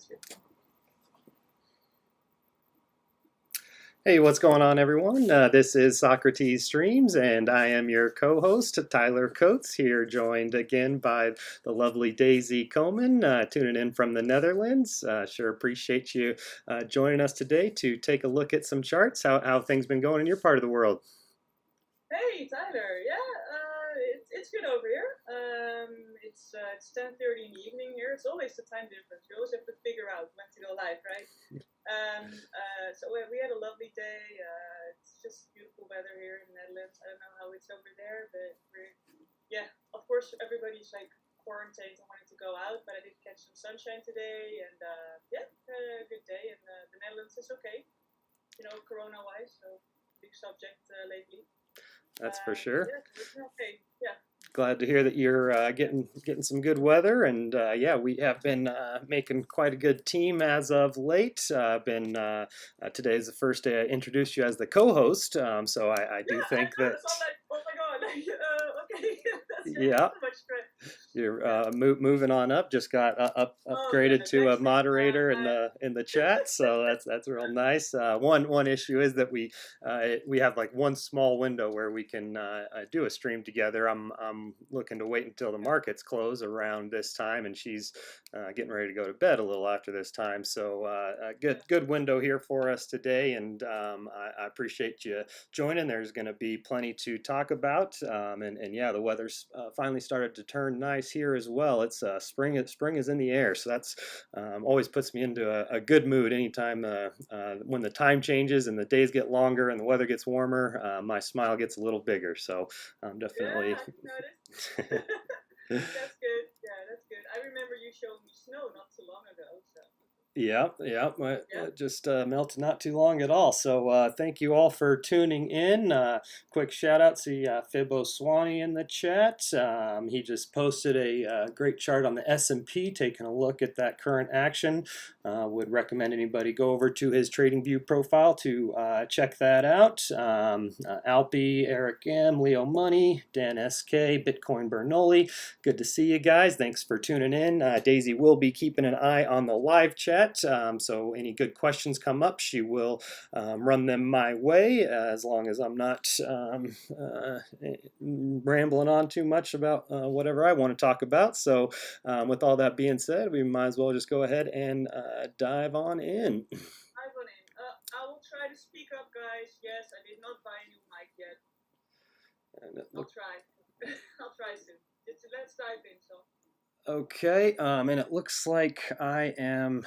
that's good. Hey, what's going on, everyone? This is Sawcruhteez Streamz, and I am your co-host, Tyler Coates, here joined again by the lovely Daisy Coleman, tuning in from the Netherlands. Sure appreciate you joining us today to take a look at some charts. How things been going in your part of the world? Hey, Tyler. Yeah, it's good over here. It's 10:30 in the evening here. It's always the time difference. You always have to figure out when to go live, right? So we had a lovely day. It's just beautiful weather here in the Netherlands. I don't know how it's over there, but yeah, of course, everybody's like quarantined and wanting to go out, but I did catch some sunshine today, and yeah, a good day. And the Netherlands is okay, you know, corona-wise, so big subject lately. That's for sure. Yeah, okay. Yeah. Glad to hear that you're getting some good weather, and yeah, we have been making quite a good team as of late. Today is the first day I introduced you as the co-host, so I do think that. Oh my god! Okay, Yeah, so much stress. you're moving on up. Just got upgraded to a moderator in the chat, so that's real nice. One issue is that we have like one small window where we can do a stream together. I'm looking to wait until the markets close around this time, and she's getting ready to go to bed a little after this time. So a good window here for us today, and I appreciate you joining. There's going to be plenty to talk about, and yeah, the weather's finally started to turn nice here as well. It's spring is in the air, so that's always puts me into a good mood anytime when the time changes and the days get longer and the weather gets warmer. My smile gets a little bigger, so I'm definitely. Yeah, that's good. Yeah, that's good. I remember you showed me snow not too long ago. So. Yeah, it just melted not too long at all. So thank you all for tuning in. Quick shout out to Fibbo Swanee in the chat. He just posted a great chart on the S&P, taking a look at that current action. Would recommend anybody go over to his TradingView profile to check that out. Alpi, Eric M, Leo Money, Dan SK, Bitcoin Bernoulli. Good to see you guys. Thanks for tuning in. Daisy will be keeping an eye on the live chat. So any good questions come up, she will run them my way, as long as I'm not rambling on too much about whatever I want to talk about. So with all that being said, we might as well just go ahead and dive on in. I will try to speak up, guys. Yes, I did not buy a new mic yet. I'll try. I'll try soon. Let's dive in. So. Okay, and it looks like I am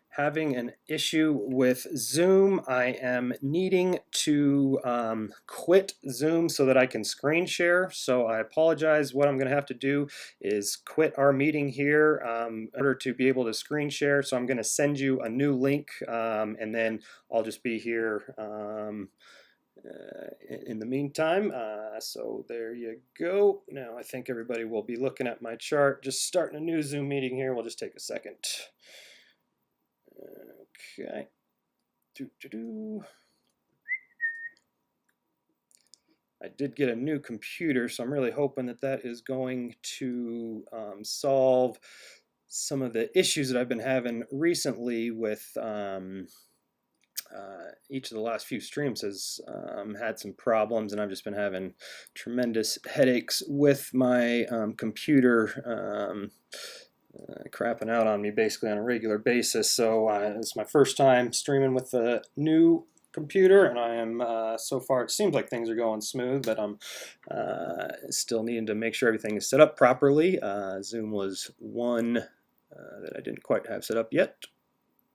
having an issue with Zoom. I am needing to quit Zoom so that I can screen share. So I apologize. What I'm going to have to do is quit our meeting here in order to be able to screen share. So I'm going to send you a new link, and then I'll just be here in the meantime. So there you go. Now I think everybody will be looking at my chart. Just starting a new Zoom meeting here. We'll just take a second. Okay. I did get a new computer, so I'm really hoping that that is going to solve some of the issues that I've been having recently with each of the last few streams has had some problems, and I've just been having tremendous headaches with my computer crapping out on me basically on a regular basis. So it's my first time streaming with the new computer, and I am so far it seems like things are going smooth, but I'm still needing to make sure everything is set up properly. Zoom was one that I didn't quite have set up yet.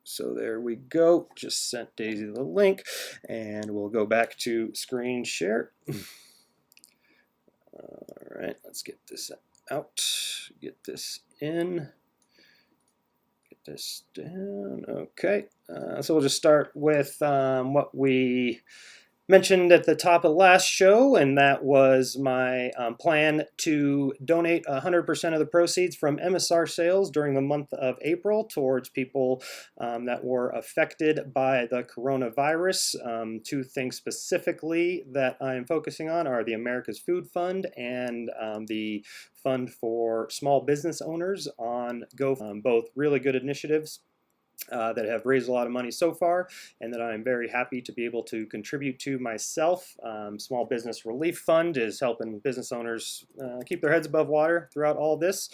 So there we go. Just sent Daisy the link, and we'll go back to screen share. All right, let's get this out, get this in, get this down. Okay, so we'll just start with what we mentioned at the top of the last show, and that was my plan to donate 100% of the proceeds from MSR sales during the month of April towards people that were affected by the coronavirus. Two things specifically that I'm focusing on are the America's Food Fund and the Fund for Small Business Owners on GoFundMe. Both really good initiatives that have raised a lot of money so far, and that I'm very happy to be able to contribute to myself. Small Business Relief Fund is helping business owners keep their heads above water throughout all this,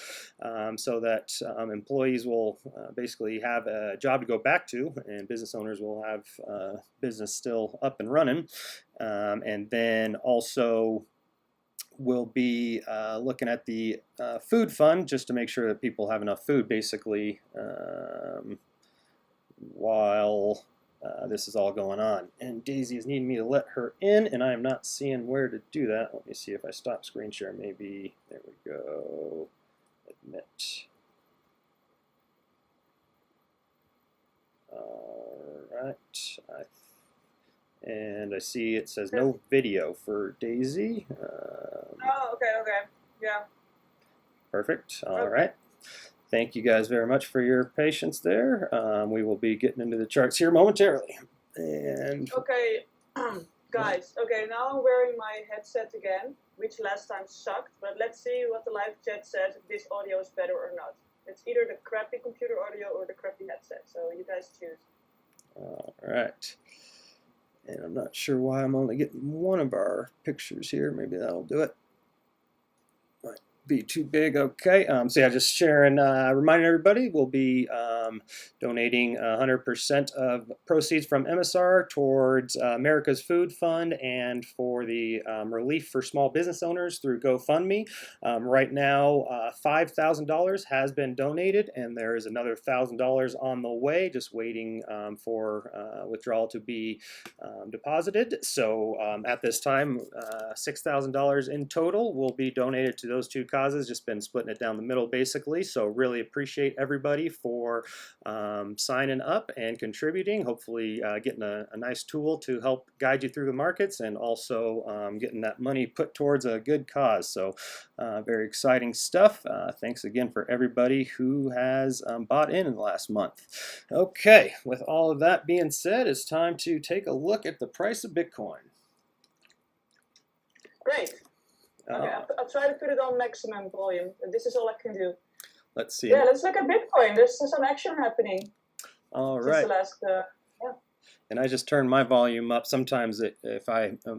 so that employees will basically have a job to go back to, and business owners will have business still up and running. And then also we'll be looking at the food fund just to make sure that people have enough food, basically, while this is all going on. And Daisy is needing me to let her in, and I am not seeing where to do that. Let me see if I stop screen share. Maybe, there we go, admit. All right, and I see it says no video for Daisy. Oh, okay, yeah. Perfect, all right. Thank you guys very much for your patience there. We will be getting into the charts here momentarily. And okay, guys, okay, now I'm wearing my headset again, which last time sucked, but let's see what the live chat says, if this audio is better or not. It's either the crappy computer audio or the crappy headset, so you guys choose. All right. And I'm not sure why I'm only getting one of our pictures here. Maybe that'll do it. Be too big. Okay, so yeah, just sharing, reminding everybody we'll be donating 100% of proceeds from MSR towards America's Food Fund and for the relief for small business owners through GoFundMe. Right now, $5,000 has been donated, and there is another $1,000 on the way, just waiting for withdrawal to be deposited. So at this time, $6,000 in total will be donated to those two causes. Just been splitting it down the middle, basically. So really appreciate everybody for signing up and contributing. Hopefully getting a nice tool to help guide you through the markets, and also getting that money put towards a good cause. So very exciting stuff. Thanks again for everybody who has bought in the last month. Okay, with all of that being said, it's time to take a look at the price of Bitcoin. Great. Okay, I'll try to put it on maximum volume. This is all I can do. Let's see. Yeah, let's look at Bitcoin. There's some action happening. All right. Since the last, yeah. And I just turn my volume up. Sometimes if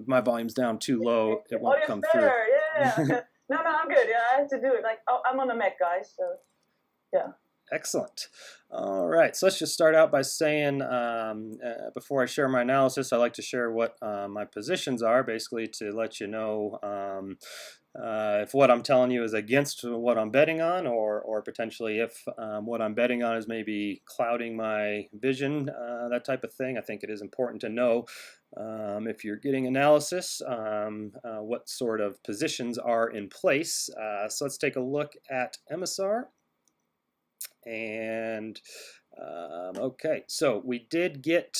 my volume's down too low, it won't come through. Yeah. No, I'm good. Yeah, I have to do it. Like, I'm on a Mac, guys. So, yeah. Excellent. All right, so let's just start out by saying, before I share my analysis, I like to share what my positions are, basically to let you know if what I'm telling you is against what I'm betting on, or potentially if what I'm betting on is maybe clouding my vision, that type of thing. I think it is important to know if you're getting analysis, what sort of positions are in place. So let's take a look at MSR. And okay, so we did get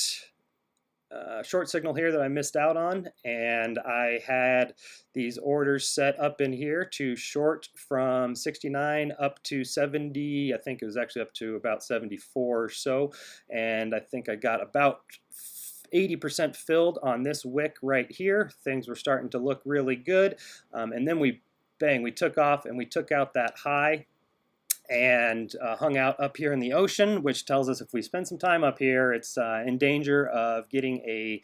a short signal here that I missed out on, and I had these orders set up in here to short from 69 up to 70. I think it was actually up to about 74 or so, and I think I got about 80% filled on this wick right here. Things were starting to look really good, and then we took off and we took out that high and hung out up here in the ocean, which tells us if we spend some time up here, it's in danger of getting a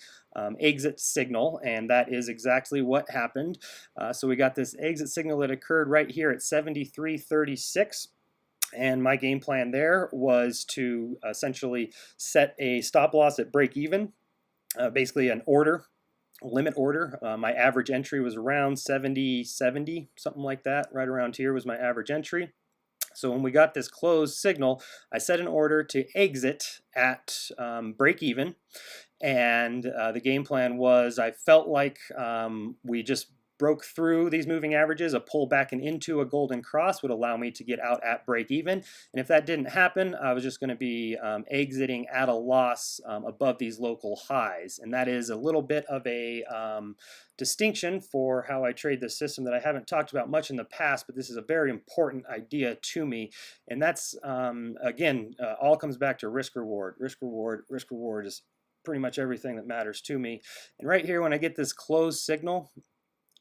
exit signal, and that is exactly what happened. So we got this exit signal that occurred right here at 73.36. And my game plan there was to essentially set a stop loss at break even, basically an order. Limit order. My average entry was around 70.70, something like that. Right around here was my average entry. So when we got this closed signal, I set an order to exit at break even, and the game plan was I felt like we just broke through these moving averages, a pullback and into a golden cross would allow me to get out at break even. And if that didn't happen, I was just going to be exiting at a loss above these local highs. And that is a little bit of a distinction for how I trade this system that I haven't talked about much in the past, but this is a very important idea to me. And that's, again, all comes back to risk reward. Risk reward is pretty much everything that matters to me. And right here, when I get this closed signal,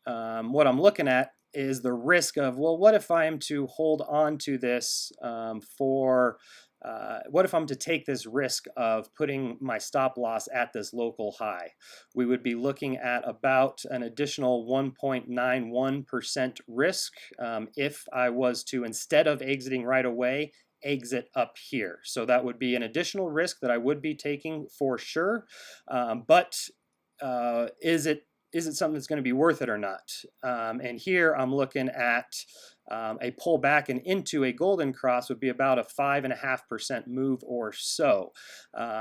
what I'm looking at is the risk of, well, what if I am to hold on to this what if I'm to take this risk of putting my stop loss at this local high? We would be looking at about an additional 1.91% risk if I was to, instead of exiting right away, exit up here. So that would be an additional risk that I would be taking for sure. But is it something that's going to be worth it or not? And here I'm looking at a pullback and into a golden cross would be about a 5.5% move or so.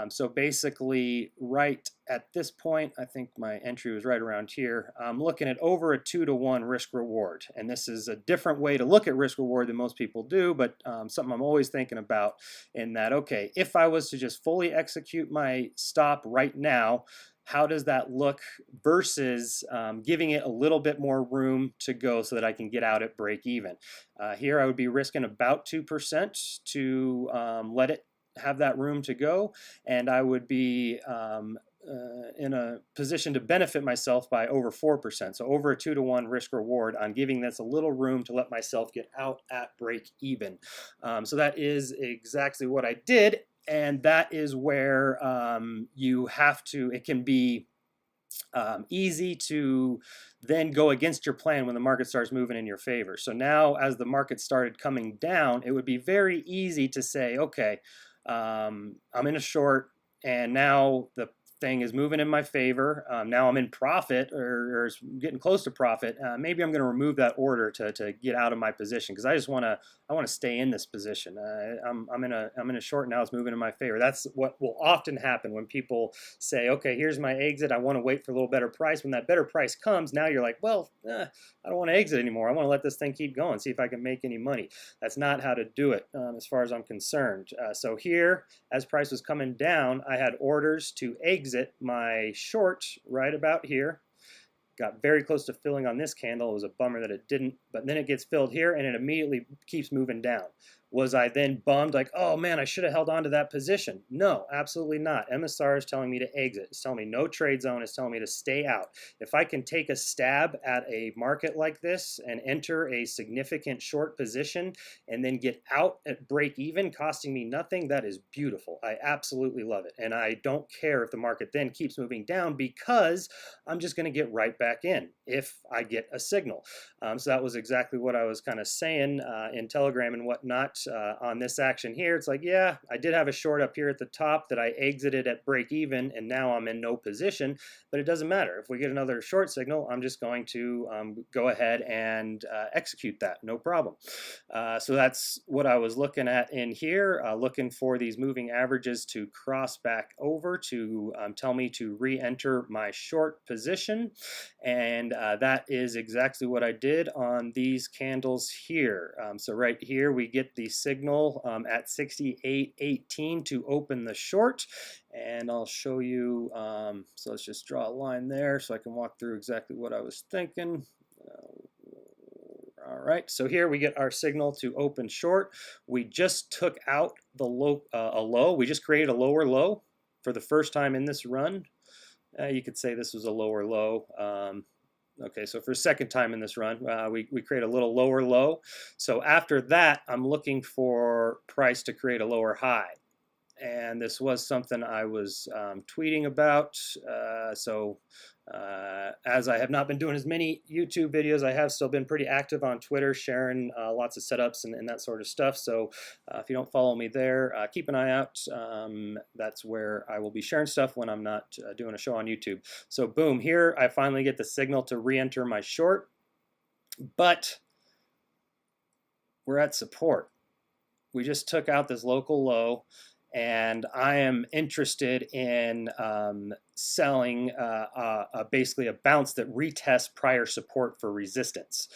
So basically right at this point, I think my entry was right around here, I'm looking at over a 2-to-1 risk reward. And this is a different way to look at risk reward than most people do, but something I'm always thinking about in that, okay, if I was to just fully execute my stop right now, how does that look versus giving it a little bit more room to go so that I can get out at break even? Here I would be risking about 2% to let it have that room to go, and I would be in a position to benefit myself by over 4%. So over a 2-to-1 risk reward on giving this a little room to let myself get out at break even. So that is exactly what I did. And that is where you have to, it can be easy to then go against your plan when the market starts moving in your favor. So now as the market started coming down, it would be very easy to say, okay, I'm in a short and now the thing is moving in my favor. Now I'm in profit or getting close to profit. Maybe I'm going to remove that order to get out of my position because I just want to stay in this position. I'm in a short now. It's moving in my favor. That's what will often happen when people say, okay, here's my exit. I want to wait for a little better price. When that better price comes, now you're like, well, I don't want to exit anymore. I want to let this thing keep going, see if I can make any money. That's not how to do it as far as I'm concerned. So here, as price was coming down, I had orders to exit my short right about here. Got very close to filling on this candle. It was a bummer that it didn't, but then it gets filled here and it immediately keeps moving down. Was I then bummed like, oh man, I should have held on to that position? No, absolutely not. MSR is telling me to exit. It's telling me no trade zone. It's telling me to stay out. If I can take a stab at a market like this and enter a significant short position and then get out at break even, costing me nothing, that is beautiful. I absolutely love it. And I don't care if the market then keeps moving down because I'm just going to get right back in if I get a signal. So that was exactly what I was kind of saying in Telegram and whatnot. On this action here, it's like, yeah, I did have a short up here at the top that I exited at break even and now I'm in no position, but it doesn't matter. If we get another short signal, I'm just going to go ahead and execute that, no problem. So that's what I was looking at in here, looking for these moving averages to cross back over to tell me to re-enter my short position, and that is exactly what I did on these candles here. So right here we get the signal at 68.18 to open the short, and I'll show you. So let's just draw a line there so I can walk through exactly what I was thinking. All right, so here we get our signal to open short. We just took out the low, a low. We just created a lower low for the first time in this run. You could say this was a lower low. Okay, so for a second time in this run, we create a little lower low. So after that, I'm looking for price to create a lower high. And this was something I was tweeting about. As I have not been doing as many YouTube videos, I have still been pretty active on Twitter, sharing lots of setups and that sort of stuff. So if you don't follow me there, keep an eye out. That's where I will be sharing stuff when I'm not doing a show on YouTube. So boom, here I finally get the signal to re-enter my short, but we're at support. We just took out this local low, and I am interested in selling basically a bounce that retests prior support for resistance.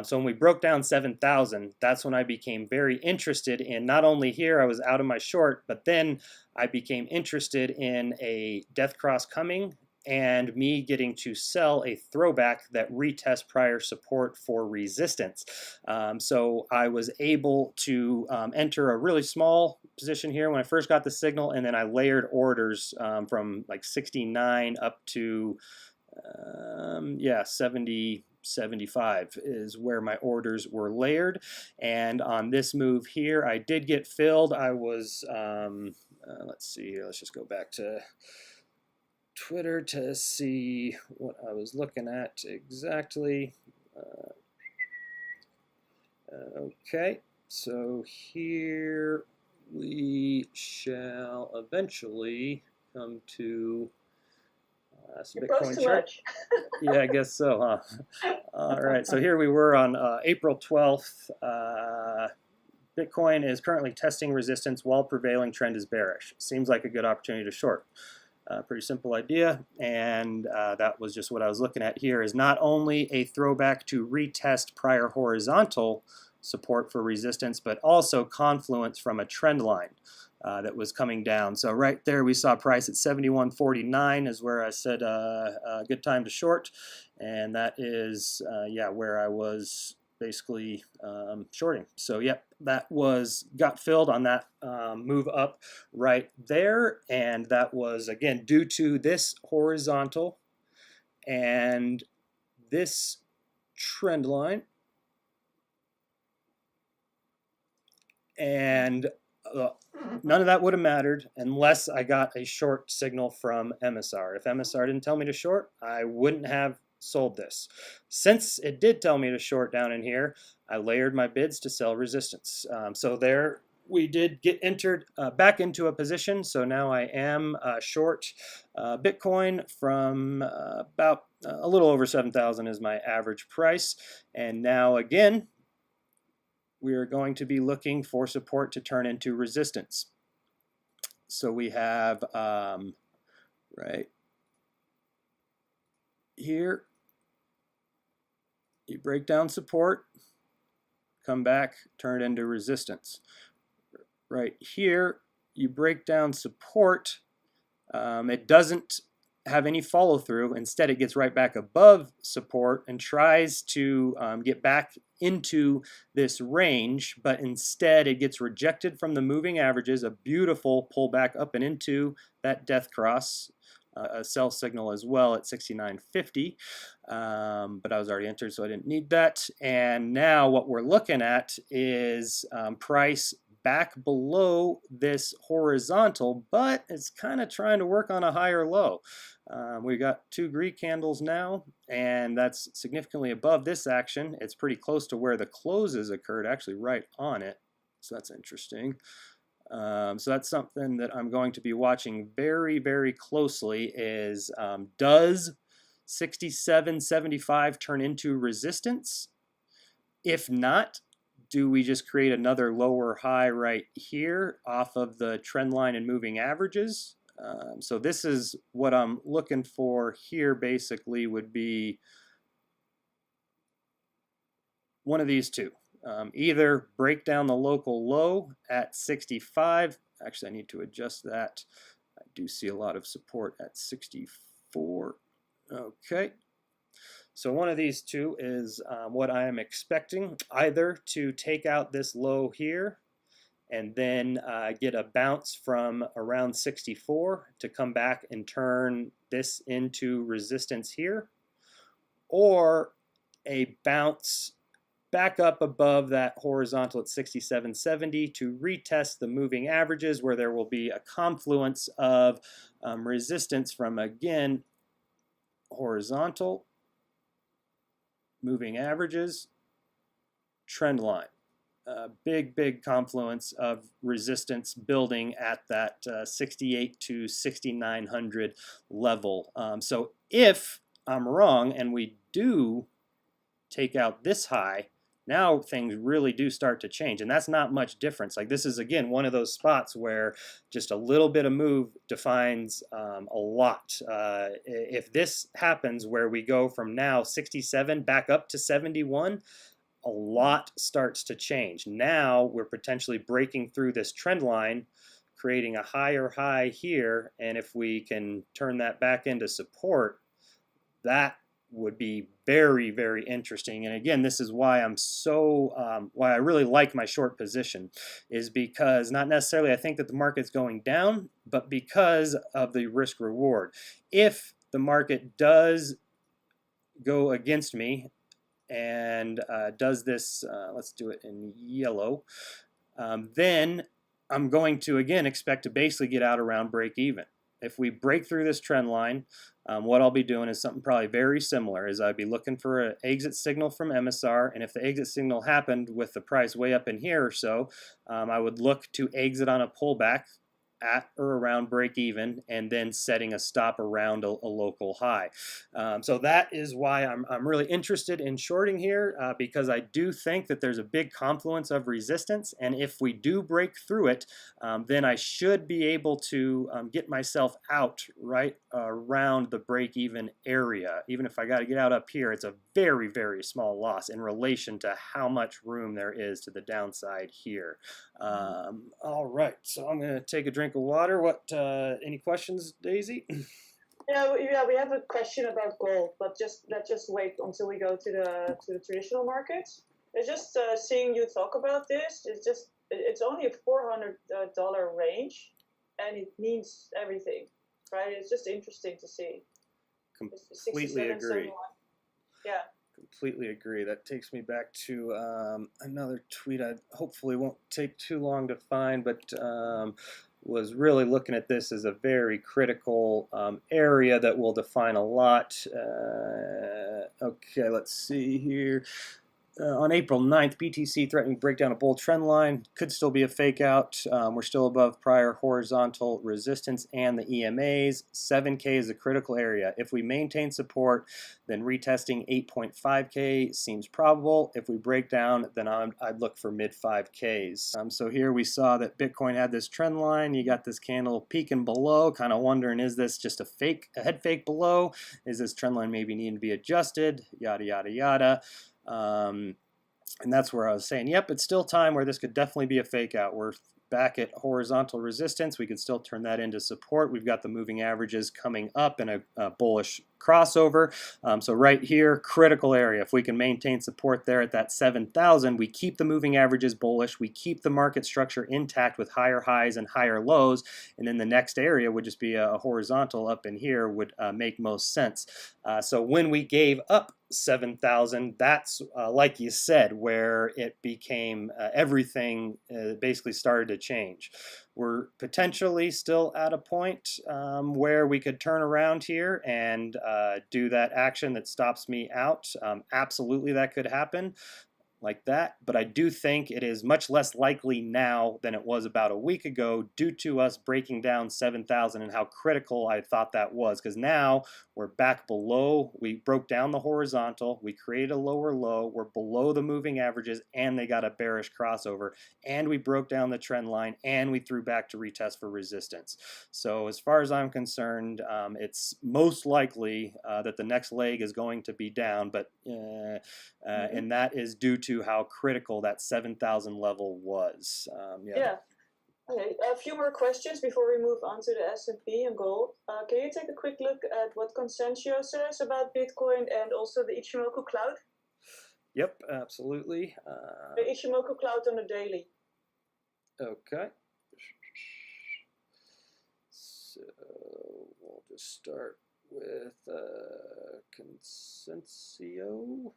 So when we broke down 7,000, that's when I became very interested in, not only here I was out of my short, but then I became interested in a death cross coming and me getting to sell a throwback that retests prior support for resistance. So I was able to enter a really small position here when I first got the signal, and then I layered orders from like 69 up to 70, 75 is where my orders were layered. And on this move here, I did get filled. I was, let's see, let's just go back to Twitter to see what I was looking at exactly. Okay, so here we shall eventually come to Bitcoin chart. Yeah, I guess so, huh? All right, so here we were on April 12th. Bitcoin is currently testing resistance while prevailing trend is bearish. Seems like a good opportunity to short. Pretty simple idea, and that was just what I was looking at here, is not only a throwback to retest prior horizontal support for resistance, but also confluence from a trend line that was coming down. So right there we saw price at 71.49 is where I said a good time to short, and that is where I was basically shorting. So yep, that got filled on that move up right there, and that was again due to this horizontal and this trend line, and none of that would have mattered unless I got a short signal from MSR. If MSR didn't tell me to short, I wouldn't have sold this. Since it did tell me to short down in here, I layered my bids to sell resistance. So there we did get entered back into a position. So now I am short Bitcoin from about a little over 7,000 is my average price. And now again, we are going to be looking for support to turn into resistance. So we have right here, you break down support, come back, turn it into resistance. Right here, you break down support. It doesn't have any follow through. Instead, it gets right back above support and tries to get back into this range, but instead it gets rejected from the moving averages, a beautiful pullback up and into that death cross. A sell signal as well at 69.50, but I was already entered, so I didn't need that. And now what we're looking at is price back below this horizontal, but it's kind of trying to work on a higher low. We got two Greek candles now, and that's significantly above this action. It's pretty close to where the closes occurred, actually right on it, so that's interesting. So that's something that I'm going to be watching very, very closely is does 67.75 turn into resistance? If not, do we just create another lower high right here off of the trend line and moving averages? So this is what I'm looking for here basically would be one of these two. Either break down the local low at 65. Actually, I need to adjust that. I do see a lot of support at 64. Okay. So one of these two is what I am expecting, either to take out this low here and then get a bounce from around 64 to come back and turn this into resistance here, or a bounce back up above that horizontal at 67.70 to retest the moving averages, where there will be a confluence of resistance from, again, horizontal, moving averages, trend line. Big confluence of resistance building at that 68 to 6,900 level. So if I'm wrong and we do take out this high, now things really do start to change, and that's not much difference. Like this is again one of those spots where just a little bit of move defines a lot. If this happens where we go from now 67 back up to 71, a lot starts to change. Now we're potentially breaking through this trend line, creating a higher high here, and if we can turn that back into support, that would be very, very interesting. And again, this is why I'm so why I really like my short position, is because not necessarily I think that the market's going down, but because of the risk reward. If the market does go against me and does this, let's do it in yellow, then I'm going to again expect to basically get out around break even. If we break through this trend line, what I'll be doing is something probably very similar. Is I'd be looking for an exit signal from MSR, and if the exit signal happened with the price way up in here or so, I would look to exit on a pullback at or around break even, and then setting a stop around a local high. So that is why I'm really interested in shorting here, because I do think that there's a big confluence of resistance, and if we do break through it, then I should be able to get myself out right around the break even area. Even if I got to get out up here, it's a very, very small loss in relation to how much room there is to the downside here. All right, so I'm going to take a drink of water. What? Any questions, Daisy? Yeah, we have a question about gold, but let's just wait until we go to the traditional markets. It's just seeing you talk about this. It's only a $400 range, and it means everything, right? It's just interesting to see. Completely agree. Yeah. Completely agree. That takes me back to another tweet I hopefully won't take too long to find, but was really looking at this as a very critical area that will define a lot. Okay, let's see here. On April 9th, BTC threatening to break down a bull trend line. Could still be a fake out. We're still above prior horizontal resistance and the EMAs. 7K is a critical area. If we maintain support, then retesting 8.5K seems probable. If we break down, then I'd look for mid 5Ks. So here we saw that Bitcoin had this trend line. You got this candle peaking below, kind of wondering, is this just a head fake below? Is this trend line maybe needing to be adjusted? Yada, yada, yada. And that's where I was saying, yep, it's still time where this could definitely be a fake out. We're back at horizontal resistance. We can still turn that into support. We've got the moving averages coming up in a bullish crossover. So right here, critical area. If we can maintain support there at that 7,000, we keep the moving averages bullish. We keep the market structure intact with higher highs and higher lows. And then the next area would just be a horizontal up in here would make most sense. So when we gave up 7,000, that's like you said, where it became everything basically started to change. We're potentially still at a point where we could turn around here and do that action that stops me out. Absolutely, that could happen like that, but I do think it is much less likely now than it was about a week ago due to us breaking down 7,000 and how critical I thought that was, because now we're back below. We broke down the horizontal, we created a lower low, we're below the moving averages, and they got a bearish crossover, and we broke down the trend line, and we threw back to retest for resistance. So as far as I'm concerned, it's most likely that the next leg is going to be down, but and that is due to how critical that 7,000 level was. Yeah. Okay. A few more questions before we move on to the S&P and gold. Can you take a quick look at what Consencio says about Bitcoin and also the Ichimoku cloud? Yep, absolutely. The Ichimoku cloud on the daily. Okay. So we'll just start with Consencio.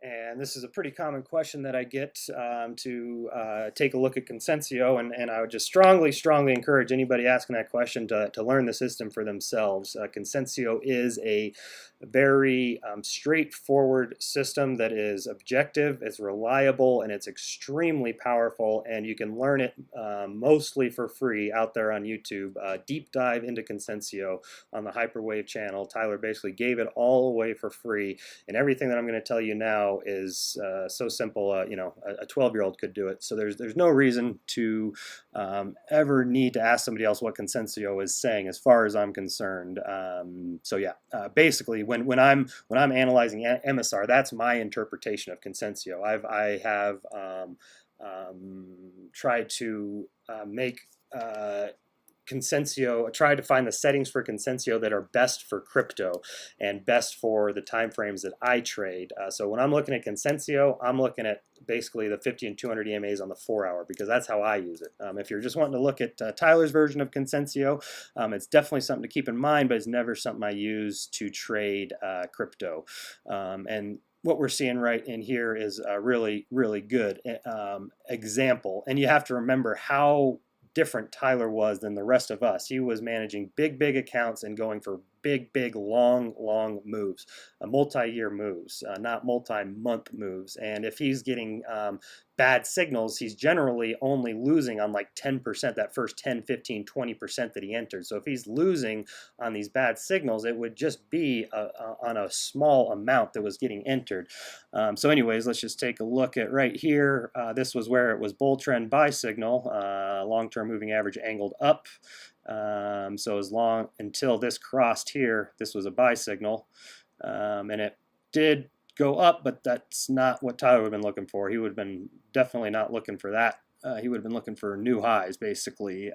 And this is a pretty common question that I get to take a look at Consensio, and I would just strongly encourage anybody asking that question to learn the system for themselves. Consensio is a very straightforward system that is objective, it's reliable, and it's extremely powerful, and you can learn it mostly for free out there on YouTube. Deep dive into Consensio on the Hyperwave channel. Tyler basically gave it all away for free, and everything that I'm going to tell you now is so simple. You know, a 12-year-old could do it. So there's no reason to ever need to ask somebody else what Consensio is saying, as far as I'm concerned. So yeah, basically, when I'm analyzing MSR, that's my interpretation of Consensio. I have tried to make Consensio, try to find the settings for Consensio that are best for crypto and best for the time frames that I trade. So when I'm looking at Consensio, I'm looking at basically the 50 and 200 EMAs on the 4-hour, because that's how I use it. If you're just wanting to look at Tyler's version of Consensio, it's definitely something to keep in mind, but it's never something I use to trade crypto. And what we're seeing right in here is a really good example. And you have to remember how different Tyler was than the rest of us. He was managing big accounts and going for big long moves, multi-year moves, not multi-month moves. And if he's getting bad signals, he's generally only losing on like 10%, that first 10, 15, 20% that he entered. So if he's losing on these bad signals, it would just be on a small amount that was getting entered. So anyways, let's just take a look at right here. This was where it was bull trend buy signal, long-term moving average angled up. So as long until this crossed here, this was a buy signal, and it did go up, but that's not what Tyler would have been looking for. He would have been definitely not looking for that. He would have been looking for new highs, basically.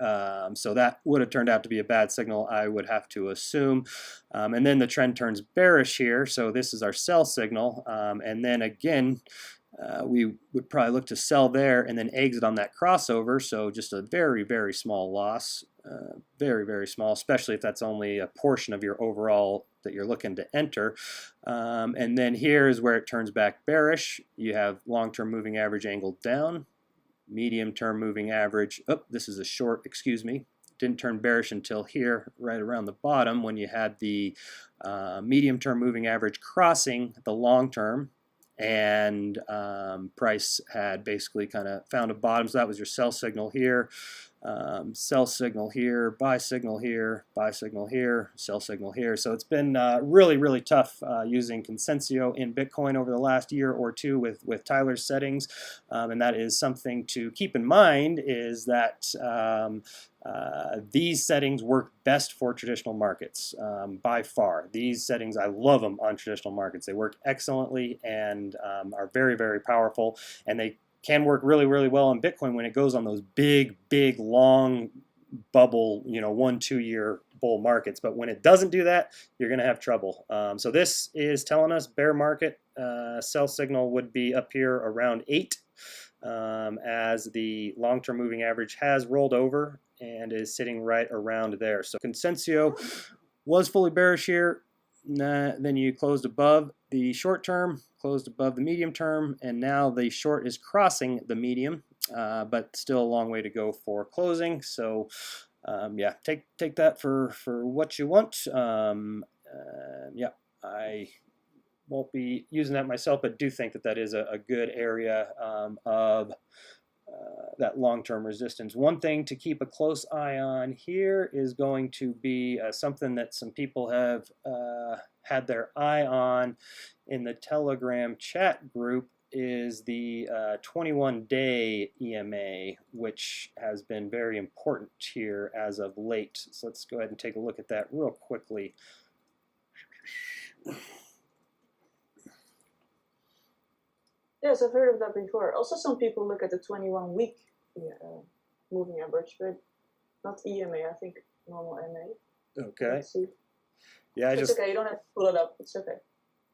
So that would have turned out to be a bad signal, I would have to assume. And then the trend turns bearish here. So this is our sell signal. And then again, we would probably look to sell there and then exit on that crossover. So just a very small loss. Very small, especially if that's only a portion of your overall that you're looking to enter. And then here is where it turns back bearish. You have long-term moving average angled down, medium-term moving average. Oh, this is a short, excuse me. Didn't turn bearish until here, right around the bottom, when you had the medium-term moving average crossing the long-term, and price had basically kind of found a bottom. So that was your sell signal here. Sell signal here, buy signal here, buy signal here, sell signal here. So it's been really tough using Consensio in Bitcoin over the last year or two with Tyler's settings, and that is something to keep in mind, is that these settings work best for traditional markets by far. These settings, I love them on traditional markets. They work excellently and are very powerful, and they can work really well in Bitcoin when it goes on those big long bubble, 1-2 year bull markets. But when it doesn't do that, you're going to have trouble. So this is telling us bear market. Sell signal would be up here around 8, as the long-term moving average has rolled over and is sitting right around there. So Consensio was fully bearish here. Then you closed above the short term, closed above the medium term, and now the short is crossing the medium, but still a long way to go for closing. So yeah, take that for what you want. Yeah, I won't be using that myself, but do think that is a good area of that long-term resistance. One thing to keep a close eye on here is going to be something that some people have had their eye on in the Telegram chat group, is the 21-day EMA, which has been very important here as of late. So let's go ahead and take a look at that real quickly. Yes, I've heard of that before. Also, some people look at the 21-week moving average, but not EMA. I think normal MA. Okay. Let's see. Yeah, it's okay. You don't have to pull it up. It's okay.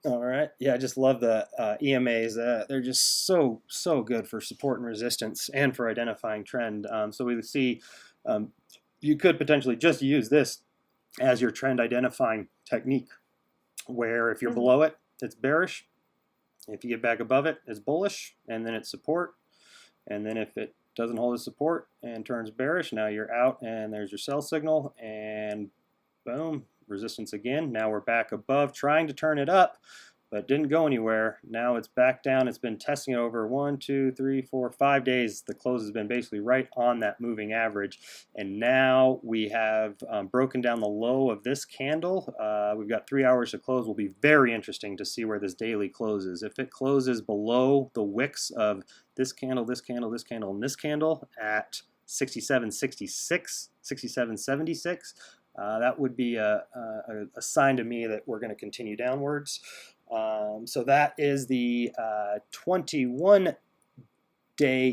All right. Yeah, I just love the EMAs. They're just so good for support and resistance and for identifying trend. So we see you could potentially just use this as your trend identifying technique, where if you're below it, it's bearish. If you get back above it, it's bullish, and then it's support. And then if it doesn't hold the support and turns bearish, now you're out, and there's your sell signal, and boom, resistance again. Now we're back above, trying to turn it up, but didn't go anywhere. Now it's back down. It's been testing it over 1, 2, 3, 4, 5 days. The close has been basically right on that moving average. And now we have broken down the low of this candle. We've got 3 hours to close. Will be very interesting to see where this daily closes. If it closes below the wicks of this candle, this candle, this candle, and this candle at 67.66, 67.76, that would be a sign to me that we're going to continue downwards. So that is the 21-day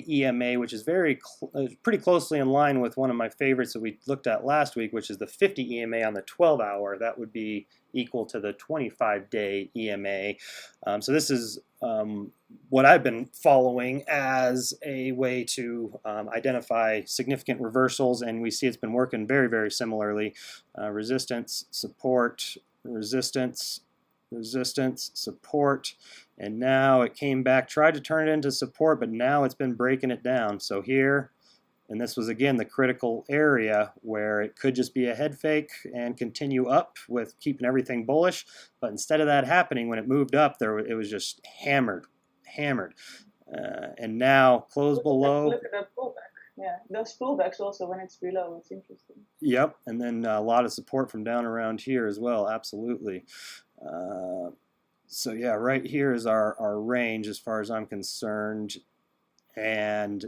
EMA, which is pretty closely in line with one of my favorites that we looked at last week, which is the 50 EMA on the 12-hour. That would be equal to the 25-day EMA. So this is what I've been following as a way to identify significant reversals, and we see it's been working very, very similarly. Resistance, support, resistance, resistance, support, and now it came back, tried to turn it into support, but now it's been breaking it down. So here, and this was again the critical area where it could just be a head fake and continue up with keeping everything bullish, but instead of that happening, when it moved up, it was just hammered, and now closed below. Look at that pullback. Yeah, those pullbacks also when it's below, it's interesting. Yep, and then a lot of support from down around here as well, absolutely. So yeah, right here is our range as far as I'm concerned, and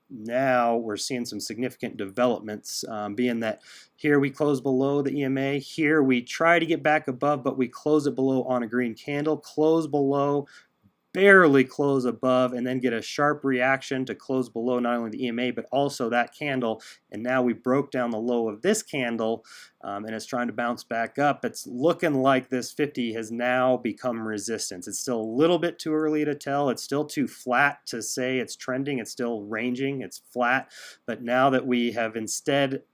now we're seeing some significant developments, being that here we close below the EMA, here we try to get back above, but we close it below on a green candle, close below, barely close above, and then get a sharp reaction to close below not only the EMA but also that candle. And now we broke down the low of this candle, and it's trying to bounce back up. It's looking like this 50 has now become resistance. It's still a little bit too early to tell. It's still too flat to say it's trending. It's still ranging. It's flat. But now that we have instead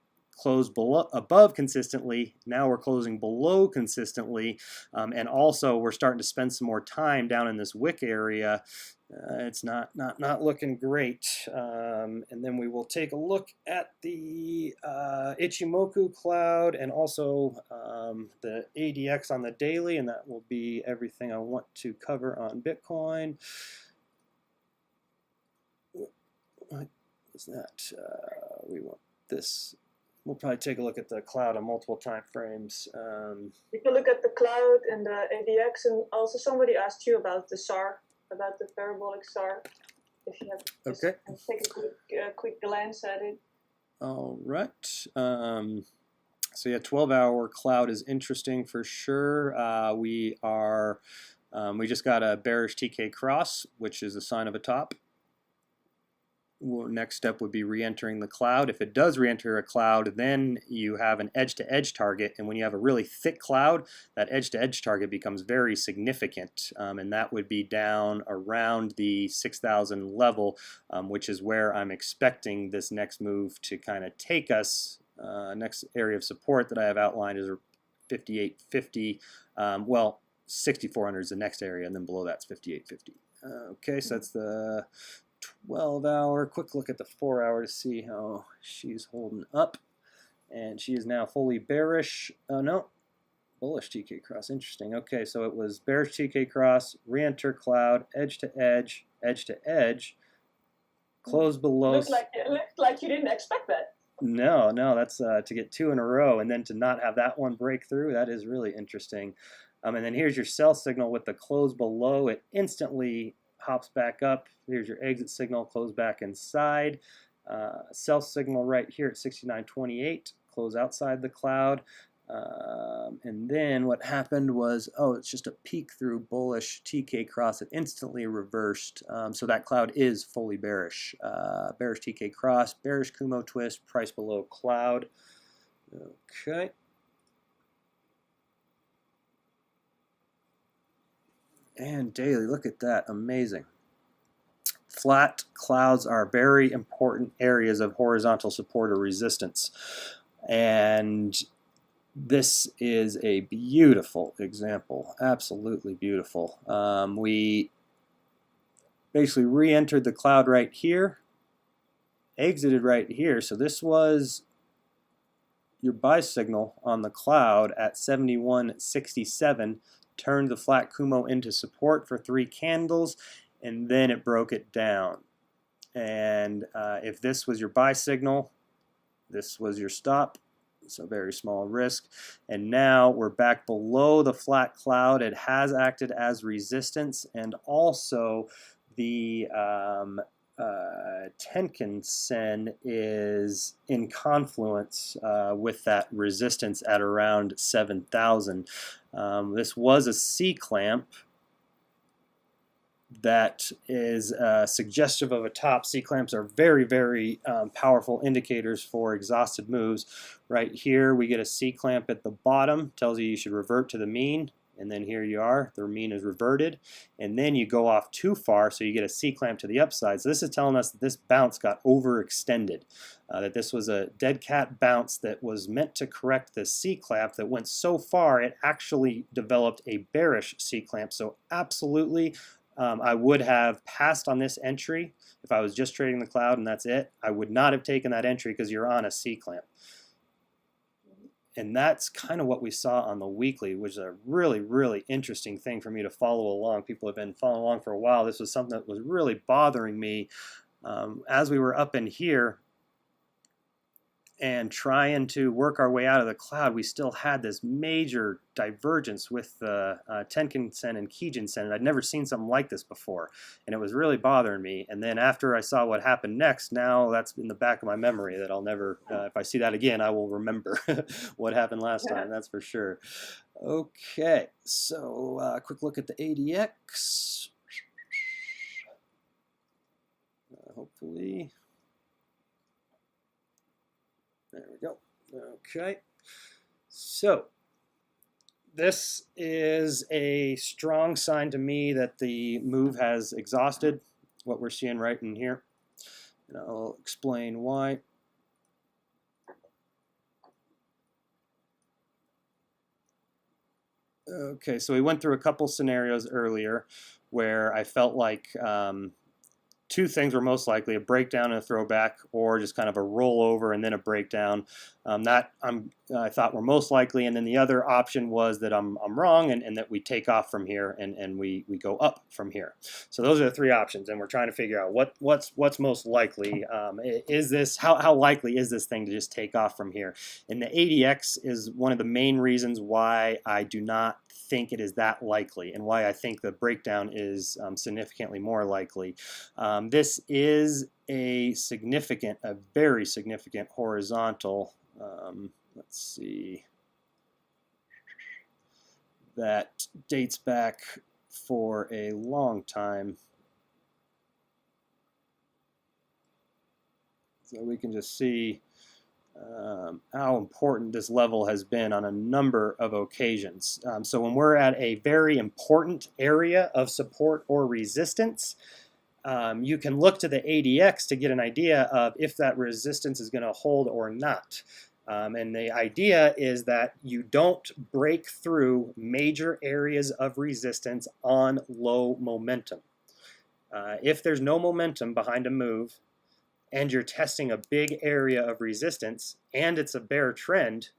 closed above consistently, now we're closing below consistently, and also we're starting to spend some more time down in this wick area. It's not looking great. And then we will take a look at the Ichimoku cloud and also the ADX on the daily, and that will be everything I want to cover on Bitcoin. What is that? We want this. We'll probably take a look at the cloud on multiple time frames. You can look at the cloud and the ADX, and also somebody asked you about the SAR, about the parabolic SAR. If you have okay, take a quick glance at it. All right. So yeah, 12-hour cloud is interesting for sure. We just got a bearish TK cross, which is a sign of a top. Next step would be re-entering the cloud. If it does re-enter a cloud, then you have an edge-to-edge target, and when you have a really thick cloud, that edge-to-edge target becomes very significant, and that would be down around the 6,000 level, which is where I'm expecting this next move to kind of take us. Next area of support that I have outlined is 5850. Well, 6,400 is the next area, and then below that's 5850. Okay, so that's the 12-hour. Quick look at the 4-hour to see how she's holding up, and she is now fully bearish. Oh no, bullish TK cross. Interesting. Okay, so it was bearish TK cross, re-enter cloud, edge to edge, edge to edge, close below. Looks like you didn't expect that. No, that's to get 2 in a row and then to not have that one break through. That is really interesting. And then here's your sell signal with the close below. It instantly hops back up. Here's your exit signal, close back inside. Sell signal right here at 69.28, close outside the cloud. And then what happened was, it's just a peek through bullish TK cross. It instantly reversed. So that cloud is fully bearish. Bearish TK cross, bearish Kumo twist, price below cloud. Okay. And daily, look at that, amazing. Flat clouds are very important areas of horizontal support or resistance. And this is a beautiful example, absolutely beautiful. We basically re-entered the cloud right here, exited right here. So this was your buy signal on the cloud at 71.67, turned the flat Kumo into support for 3 candles, and then it broke it down. And if this was your buy signal, this was your stop. So very small risk. And now we're back below the flat cloud. It has acted as resistance, and also the Tenkan-sen is in confluence with that resistance at around 7,000. This was a C-clamp that is suggestive of a top. C-clamps are very, very powerful indicators for exhausted moves. Right here we get a C-clamp at the bottom, tells you should revert to the mean, and then here you are, the mean is reverted, and then you go off too far, so you get a C-clamp to the upside. So this is telling us that this bounce got overextended, that this was a dead cat bounce that was meant to correct the C-clamp that went so far it actually developed a bearish C-clamp. So absolutely, I would have passed on this entry if I was just trading the cloud and that's it. I would not have taken that entry because you're on a C-clamp. And that's kind of what we saw on the weekly, which is a really, really interesting thing for me to follow along. People have been following along for a while. This was something that was really bothering me as we were up in here and trying to work our way out of the cloud. We still had this major divergence with the Tenkan-sen and Kijun-sen, and I'd never seen something like this before, and it was really bothering me. And then after I saw what happened next, now that's in the back of my memory that I'll never, if I see that again, I will remember what happened last time, that's for sure. Okay, so quick look at the ADX. Hopefully. There we go. Okay. So this is a strong sign to me that the move has exhausted, what we're seeing right in here. And I'll explain why. Okay, so we went through a couple scenarios earlier where I felt like two things were most likely: a breakdown and a throwback, or just kind of a rollover and then a breakdown. That I thought were most likely, and then the other option was that I'm wrong and that we take off from here and we go up from here. So those are the three options, and we're trying to figure out what's most likely. Is this how likely is this thing to just take off from here? And the ADX is one of the main reasons why I do not think it is that likely, and why I think the breakdown is significantly more likely. This is a very significant horizontal. Let's see. That dates back for a long time. So we can just see how important this level has been on a number of occasions. So when we're at a very important area of support or resistance, you can look to the ADX to get an idea of if that resistance is going to hold or not. And the idea is that you don't break through major areas of resistance on low momentum. If there's no momentum behind a move, and you're testing a big area of resistance, and it's a bear trend,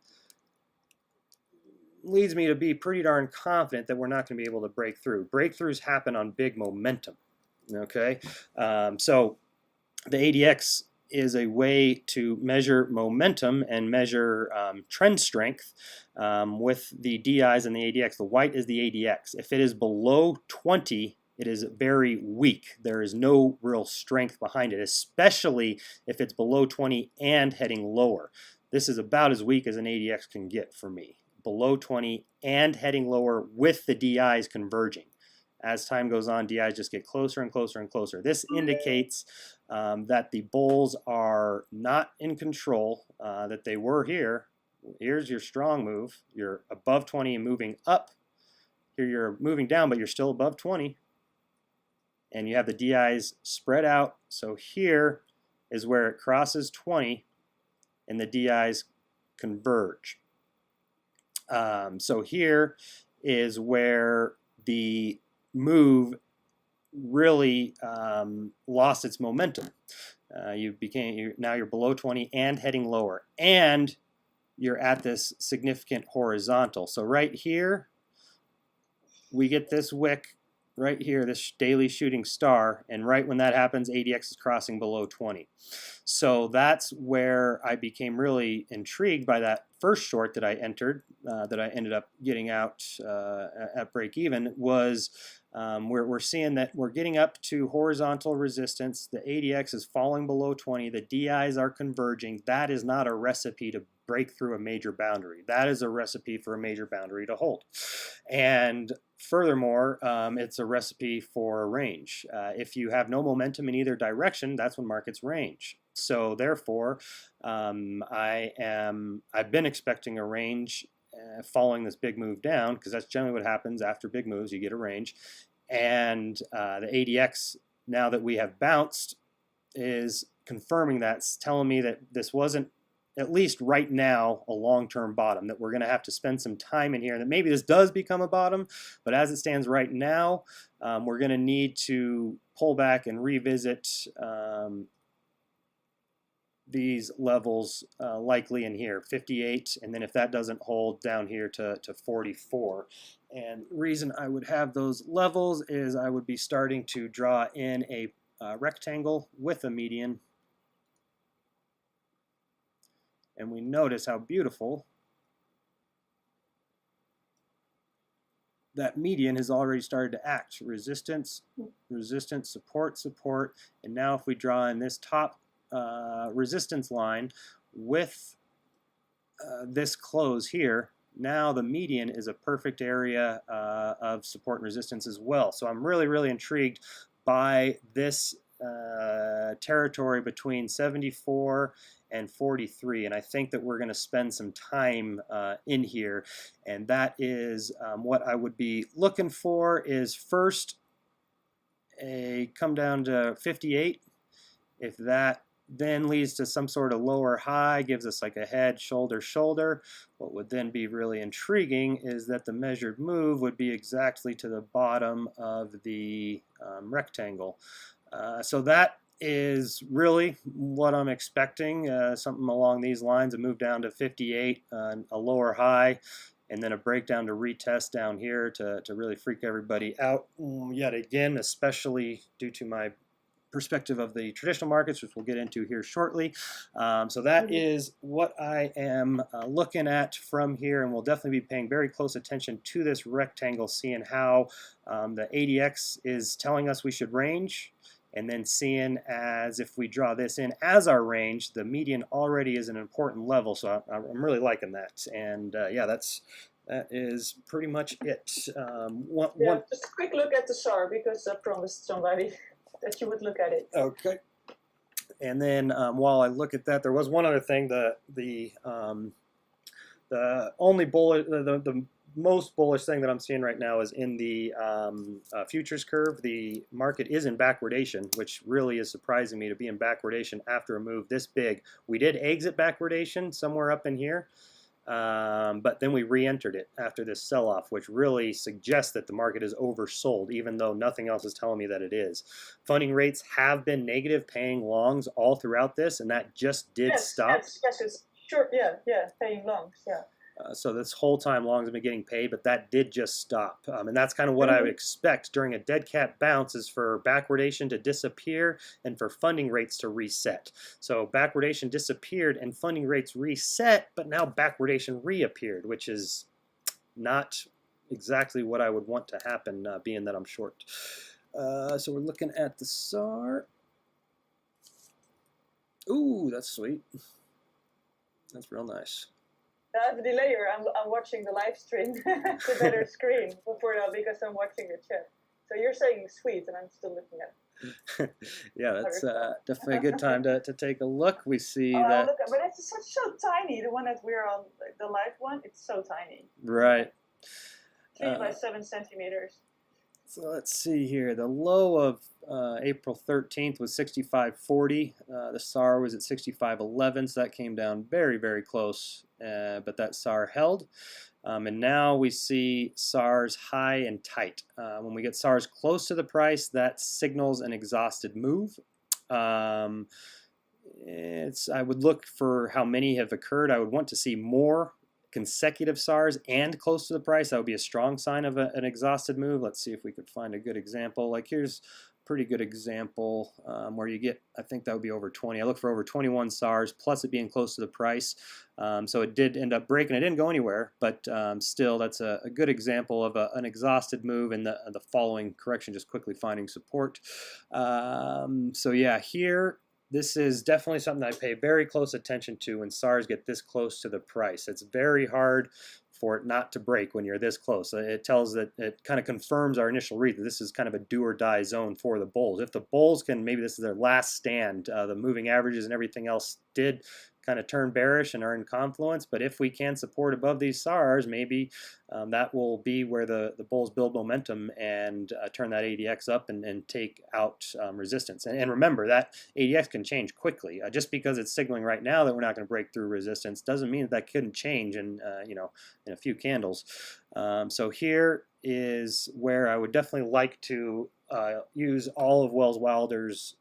leads me to be pretty darn confident that we're not going to be able to break through. Breakthroughs happen on big momentum. Okay, so the ADX is a way to measure momentum and measure trend strength with the DIs and the ADX. The white is the ADX. If it is below 20, it is very weak. There is no real strength behind it, especially if it's below 20 and heading lower. This is about as weak as an ADX can get for me. Below 20 and heading lower with the DIs converging. As time goes on, DIs just get closer and closer and closer. This indicates that the bulls are not in control, that they were here. Here's your strong move. You're above 20 and moving up. Here you're moving down, but you're still above 20. And you have the DIs spread out. So here is where it crosses 20 and the DIs converge. So here is where the move really lost its momentum. Now you're below 20 and heading lower, and you're at this significant horizontal. So right here, we get this wick right here, this daily shooting star, and right when that happens, ADX is crossing below 20. So that's where I became really intrigued by that first short that I entered, that I ended up getting out at break even, was we're seeing that we're getting up to horizontal resistance. The ADX is falling below 20. The DIs are converging. That is not a recipe to break through a major boundary. That is a recipe for a major boundary to hold. And furthermore, it's a recipe for a range. If you have no momentum in either direction, that's when markets range. So therefore, I've been expecting a range following this big move down, because that's generally what happens after big moves. You get a range, and the ADX, now that we have bounced, is confirming that. It's telling me that this wasn't, at least right now, a long-term bottom, that we're going to have to spend some time in here, and that maybe this does become a bottom, but as it stands right now, we're going to need to pull back and revisit these levels, likely in here, 58, and then if that doesn't hold, down here to 44. And the reason I would have those levels is I would be starting to draw in a rectangle with a median, and we notice how beautiful that median has already started to act. Resistance, resistance, support, support, and now if we draw in this top resistance line with this close here, now the median is a perfect area of support and resistance as well. So I'm really, really intrigued by this territory between 74 and 43, and I think that we're going to spend some time in here, and that is what I would be looking for is first a come down to 58. If that then leads to some sort of lower high, gives us like a head, shoulder, shoulder. What would then be really intriguing is that the measured move would be exactly to the bottom of the rectangle. So that is really what I'm expecting, something along these lines, a move down to 58, a lower high, and then a breakdown to retest down here to really freak everybody out yet again, especially due to my perspective of the traditional markets, which we'll get into here shortly. So that is what I am looking at from here, and we'll definitely be paying very close attention to this rectangle, seeing how the ADX is telling us we should range, and then seeing as if we draw this in as our range, the median already is an important level. So I'm really liking that, and yeah, that is pretty much it. Just a quick look at the SAR, because I promised somebody that you would look at it. Okay. And then while I look at that, there was one other thing. The only bullish, the most bullish thing that I'm seeing right now is in the futures curve. The market is in backwardation, which really is surprising me to be in backwardation after a move this big. We did exit backwardation somewhere up in here. But then we re-entered it after this sell-off, which really suggests that the market is oversold, even though nothing else is telling me that it is. Funding rates have been negative, paying longs all throughout this, and that just did stop. Yes, it's sure, yeah, paying longs, yeah. So this whole time longs have been getting paid, but that did just stop. And that's kind of what I would expect during a dead cat bounce, is for backwardation to disappear and for funding rates to reset. So backwardation disappeared and funding rates reset, but now backwardation reappeared, which is not exactly what I would want to happen, being that I'm short. So we're looking at the SAR. Ooh, that's sweet. That's real nice. I have a delayer. I'm watching the live stream to better screen before that, because I'm watching the chat. So you're saying sweet, and I'm still looking at it. Yeah, that's definitely a good time to take a look. We see that. Look, but it's so tiny. The one that we're on, the live one, it's so tiny. Right. 3 by 7 centimeters. So let's see here. The low of April 13th was 65.40. The SAR was at 65.11, so that came down very, very close, but that SAR held. And now we see SARs high and tight. When we get SARs close to the price, that signals an exhausted move. I would look for how many have occurred. I would want to see more consecutive SARs and close to the price. That would be a strong sign of an exhausted move. Let's see if we could find a good example. Like here's a pretty good example where you get, I think that would be over 20. I look for over 21 SARs plus it being close to the price. So it did end up breaking. It didn't go anywhere, but still that's a good example of an exhausted move and the following correction, just quickly finding support. So yeah, here this is definitely something I pay very close attention to when SARs get this close to the price. It's very hard for it not to break when you're this close. It tells that, it kind of confirms our initial read that this is kind of a do or die zone for the bulls. If the bulls can, maybe this is their last stand, the moving averages and everything else did kind of turn bearish and are in confluence, but if we can support above these SARs, maybe that will be where the bulls build momentum and turn that ADX up and take out resistance. And remember, that ADX can change quickly. Just because it's signaling right now that we're not going to break through resistance doesn't mean that couldn't change in in a few candles. So here is where I would definitely like to use all of Wells Wilder's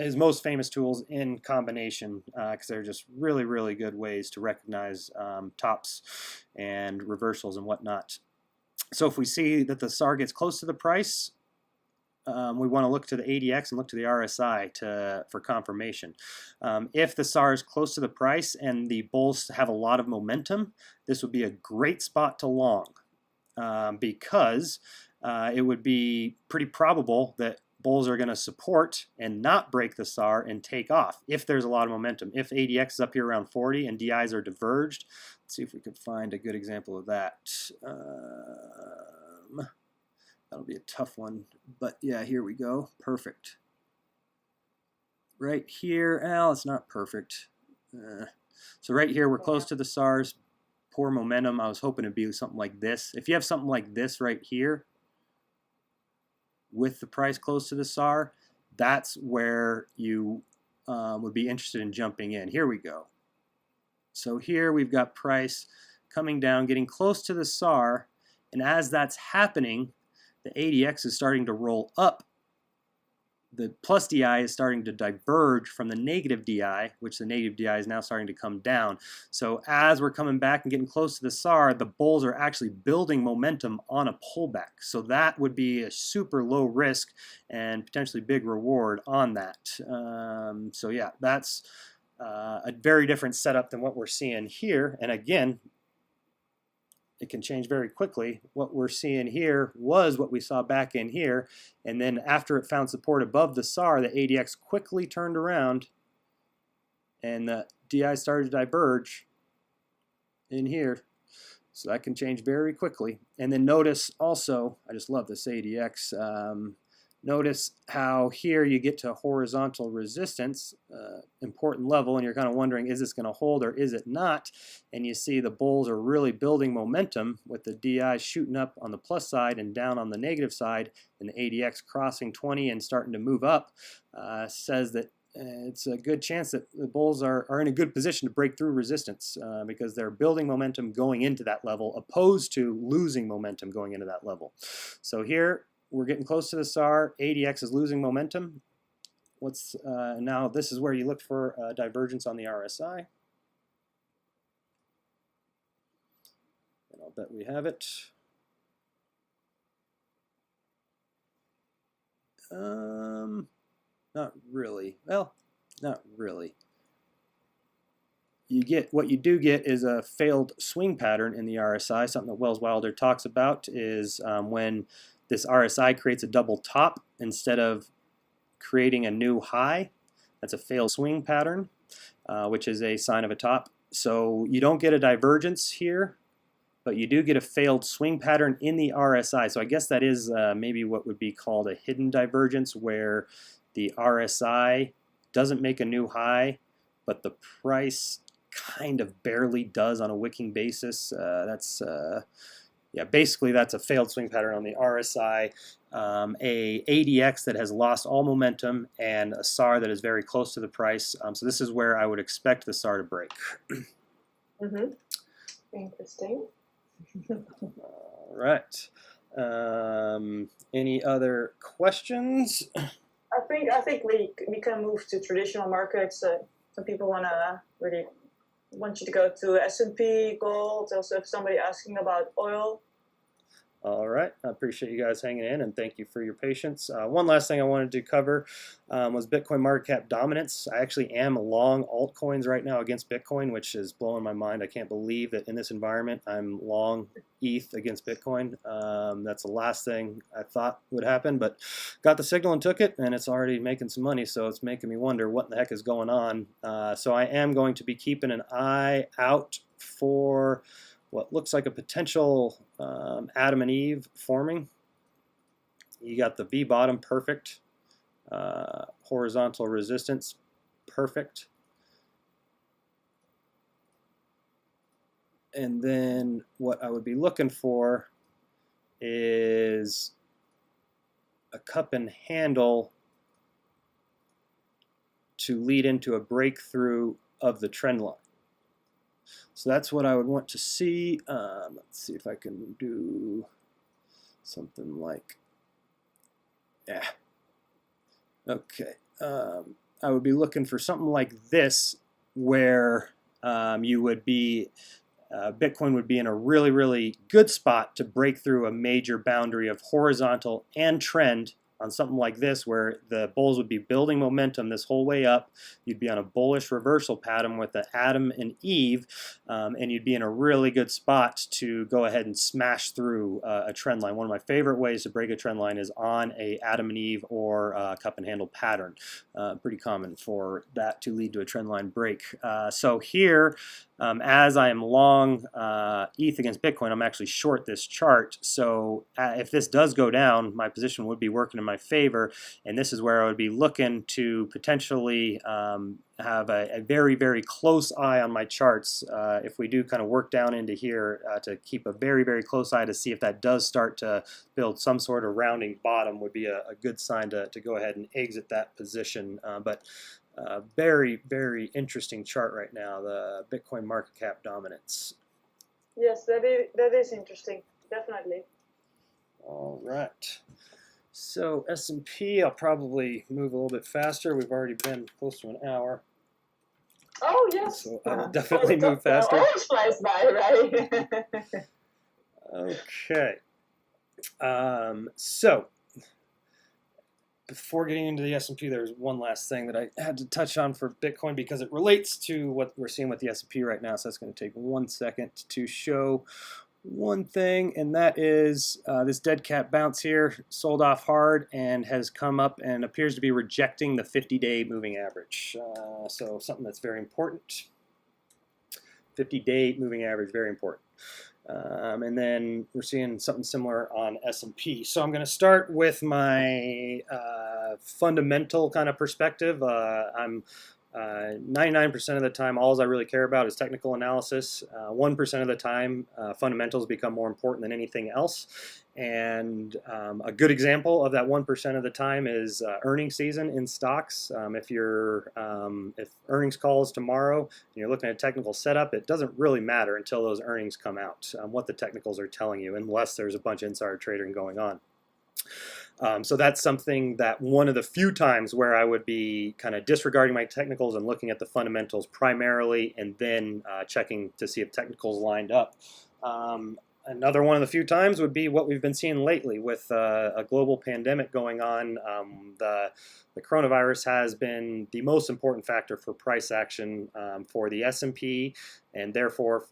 his most famous tools in combination, because they're just really, really good ways to recognize tops and reversals and whatnot. So if we see that the SAR gets close to the price, we want to look to the ADX and look to the RSI for confirmation. If the SAR is close to the price and the bulls have a lot of momentum, this would be a great spot to long, because it would be pretty probable that bulls are going to support and not break the SAR and take off if there's a lot of momentum. If ADX is up here around 40 and DIs are diverged, let's see if we could find a good example of that. That'll be a tough one, but yeah, here we go. Perfect. Right here, it's not perfect. So right here, we're close to the SARs, poor momentum. I was hoping it'd be something like this. If you have something like this right here, with the price close to the SAR, that's where you would be interested in jumping in. Here we go. So here we've got price coming down, getting close to the SAR, and as that's happening, the ADX is starting to roll up. The plus DI is starting to diverge from the negative DI, which the negative DI is now starting to come down. So as we're coming back and getting close to the SAR, the bulls are actually building momentum on a pullback. So that would be a super low risk and potentially big reward on that. So yeah, that's a very different setup than what we're seeing here. And again, it can change very quickly. What we're seeing here was what we saw back in here, and then after it found support above the SAR, the ADX quickly turned around and the DI started to diverge in here. So that can change very quickly. And then notice also, I just love this ADX, notice how here you get to horizontal resistance, important level, and you're kind of wondering, is this going to hold or is it not? And you see the bulls are really building momentum with the DI shooting up on the plus side and down on the negative side, and the ADX crossing 20 and starting to move up, says that it's a good chance that the bulls are in a good position to break through resistance, because they're building momentum going into that level opposed to losing momentum going into that level. So here, we're getting close to the SAR. ADX is losing momentum. Now this is where you look for divergence on the RSI. And I'll bet we have it. Not really. Well, not really. What you do get is a failed swing pattern in the RSI. Something that Wells Wilder talks about is when this RSI creates a double top instead of creating a new high. That's a failed swing pattern, which is a sign of a top. So you don't get a divergence here, but you do get a failed swing pattern in the RSI. So I guess that is maybe what would be called a hidden divergence, where the RSI doesn't make a new high, but the price kind of barely does on a wicking basis. That's yeah, basically that's a failed swing pattern on the RSI, a ADX that has lost all momentum, and a SAR that is very close to the price. So this is where I would expect the SAR to break. Interesting. All right. Any other questions? I think we can move to traditional markets. Some people really want you to go to S&P, gold. Also, if somebody asking about oil. All right, I appreciate you guys hanging in, and thank you for your patience. One last thing I wanted to cover was Bitcoin market cap dominance. I actually am long altcoins right now against Bitcoin, which is blowing my mind. I can't believe that in this environment I'm long ETH against Bitcoin. That's the last thing I thought would happen, but got the signal and took it, and it's already making some money, so it's making me wonder what the heck is going on. So I am going to be keeping an eye out for what looks like a potential Adam and Eve forming. You got the V bottom, perfect. Horizontal resistance, perfect. And then what I would be looking for is a cup and handle to lead into a breakthrough of the trend line. So that's what I would want to see. Let's see if I can do something like, yeah. Okay. I would be looking for something like this, where you would be, Bitcoin would be in a really, really good spot to break through a major boundary of horizontal and trend on something like this, where the bulls would be building momentum this whole way up. You'd be on a bullish reversal pattern with the Adam and Eve, and you'd be in a really good spot to go ahead and smash through a trend line. One of my favorite ways to break a trend line is on a Adam and Eve or cup and handle pattern. Pretty common for that to lead to a trend line break. So here, as I am long ETH against Bitcoin, I'm actually short this chart. So if this does go down, my position would be working in my favor, and this is where I would be looking to potentially have a very, very close eye on my charts. If we do kind of work down into here, to keep a very, very close eye to see if that does start to build some sort of rounding bottom would be a good sign to go ahead and exit that position. But very, very interesting chart right now, the Bitcoin market cap dominance. Yes, that is interesting, definitely. All right. So S&P, I'll probably move a little bit faster. We've already been close to an hour. Oh, yes. So I will definitely move faster. Always flies by, right? Okay. So before getting into the S&P, there's one last thing that I had to touch on for Bitcoin because it relates to what we're seeing with the S&P right now. So that's going to take 1 second to show one thing, and that is this dead cat bounce here sold off hard and has come up and appears to be rejecting the 50-day moving average. So something that's very important. 50-day moving average, very important. And then we're seeing something similar on S&P. So I'm going to start with my fundamental kind of perspective. I'm 99% of the time, all I really care about is technical analysis. 1% of the time, fundamentals become more important than anything else. And a good example of that 1% of the time is earnings season in stocks. If earnings calls tomorrow and you're looking at technical setup, it doesn't really matter until those earnings come out, what the technicals are telling you, unless there's a bunch of insider trading going on. So that's something that one of the few times where I would be kind of disregarding my technicals and looking at the fundamentals primarily, and then checking to see if technicals lined up. Another one of the few times would be what we've been seeing lately with a global pandemic going on. The coronavirus has been the most important factor for price action for the S&P, and therefore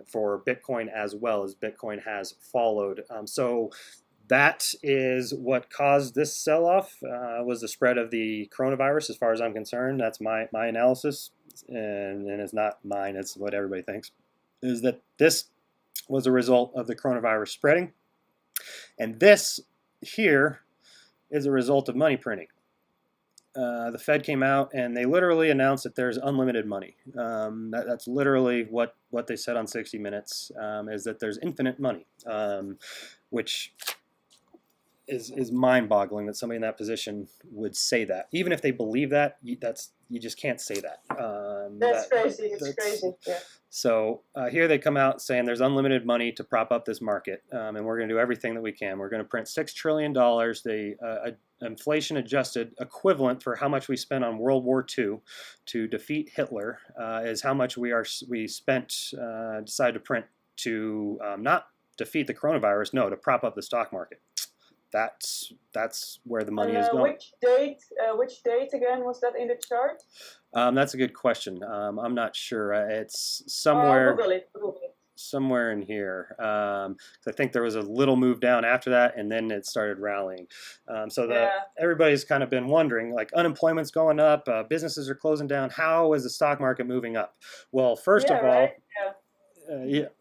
for Bitcoin as well, as Bitcoin has followed. So that is what caused this sell-off, was the spread of the coronavirus, as far as I'm concerned. That's my analysis, and it's not mine, it's what everybody thinks, is that this was a result of the coronavirus spreading. And this here is a result of money printing. the Fed came out and they literally announced that there's unlimited money. That's literally what they said on 60 Minutes, is that there's infinite money, which is mind-boggling that somebody in that position would say that. Even if they believe that, you just can't say that. That's crazy. It's crazy. Yeah. So here they come out saying there's unlimited money to prop up this market, and we're going to do everything that we can. We're going to print $6 trillion. The inflation-adjusted equivalent for how much we spent on World War II to defeat Hitler is how much we decided to print to not defeat the coronavirus, no, to prop up the stock market. That's where the money is going. Which date again was that in the chart? That's a good question. I'm not sure. It's somewhere. Google it. Somewhere in here. I think there was a little move down after that, and then it started rallying. Everybody's kind of been wondering, like, unemployment's going up, businesses are closing down. How is the stock market moving up? Well, first of all. Right?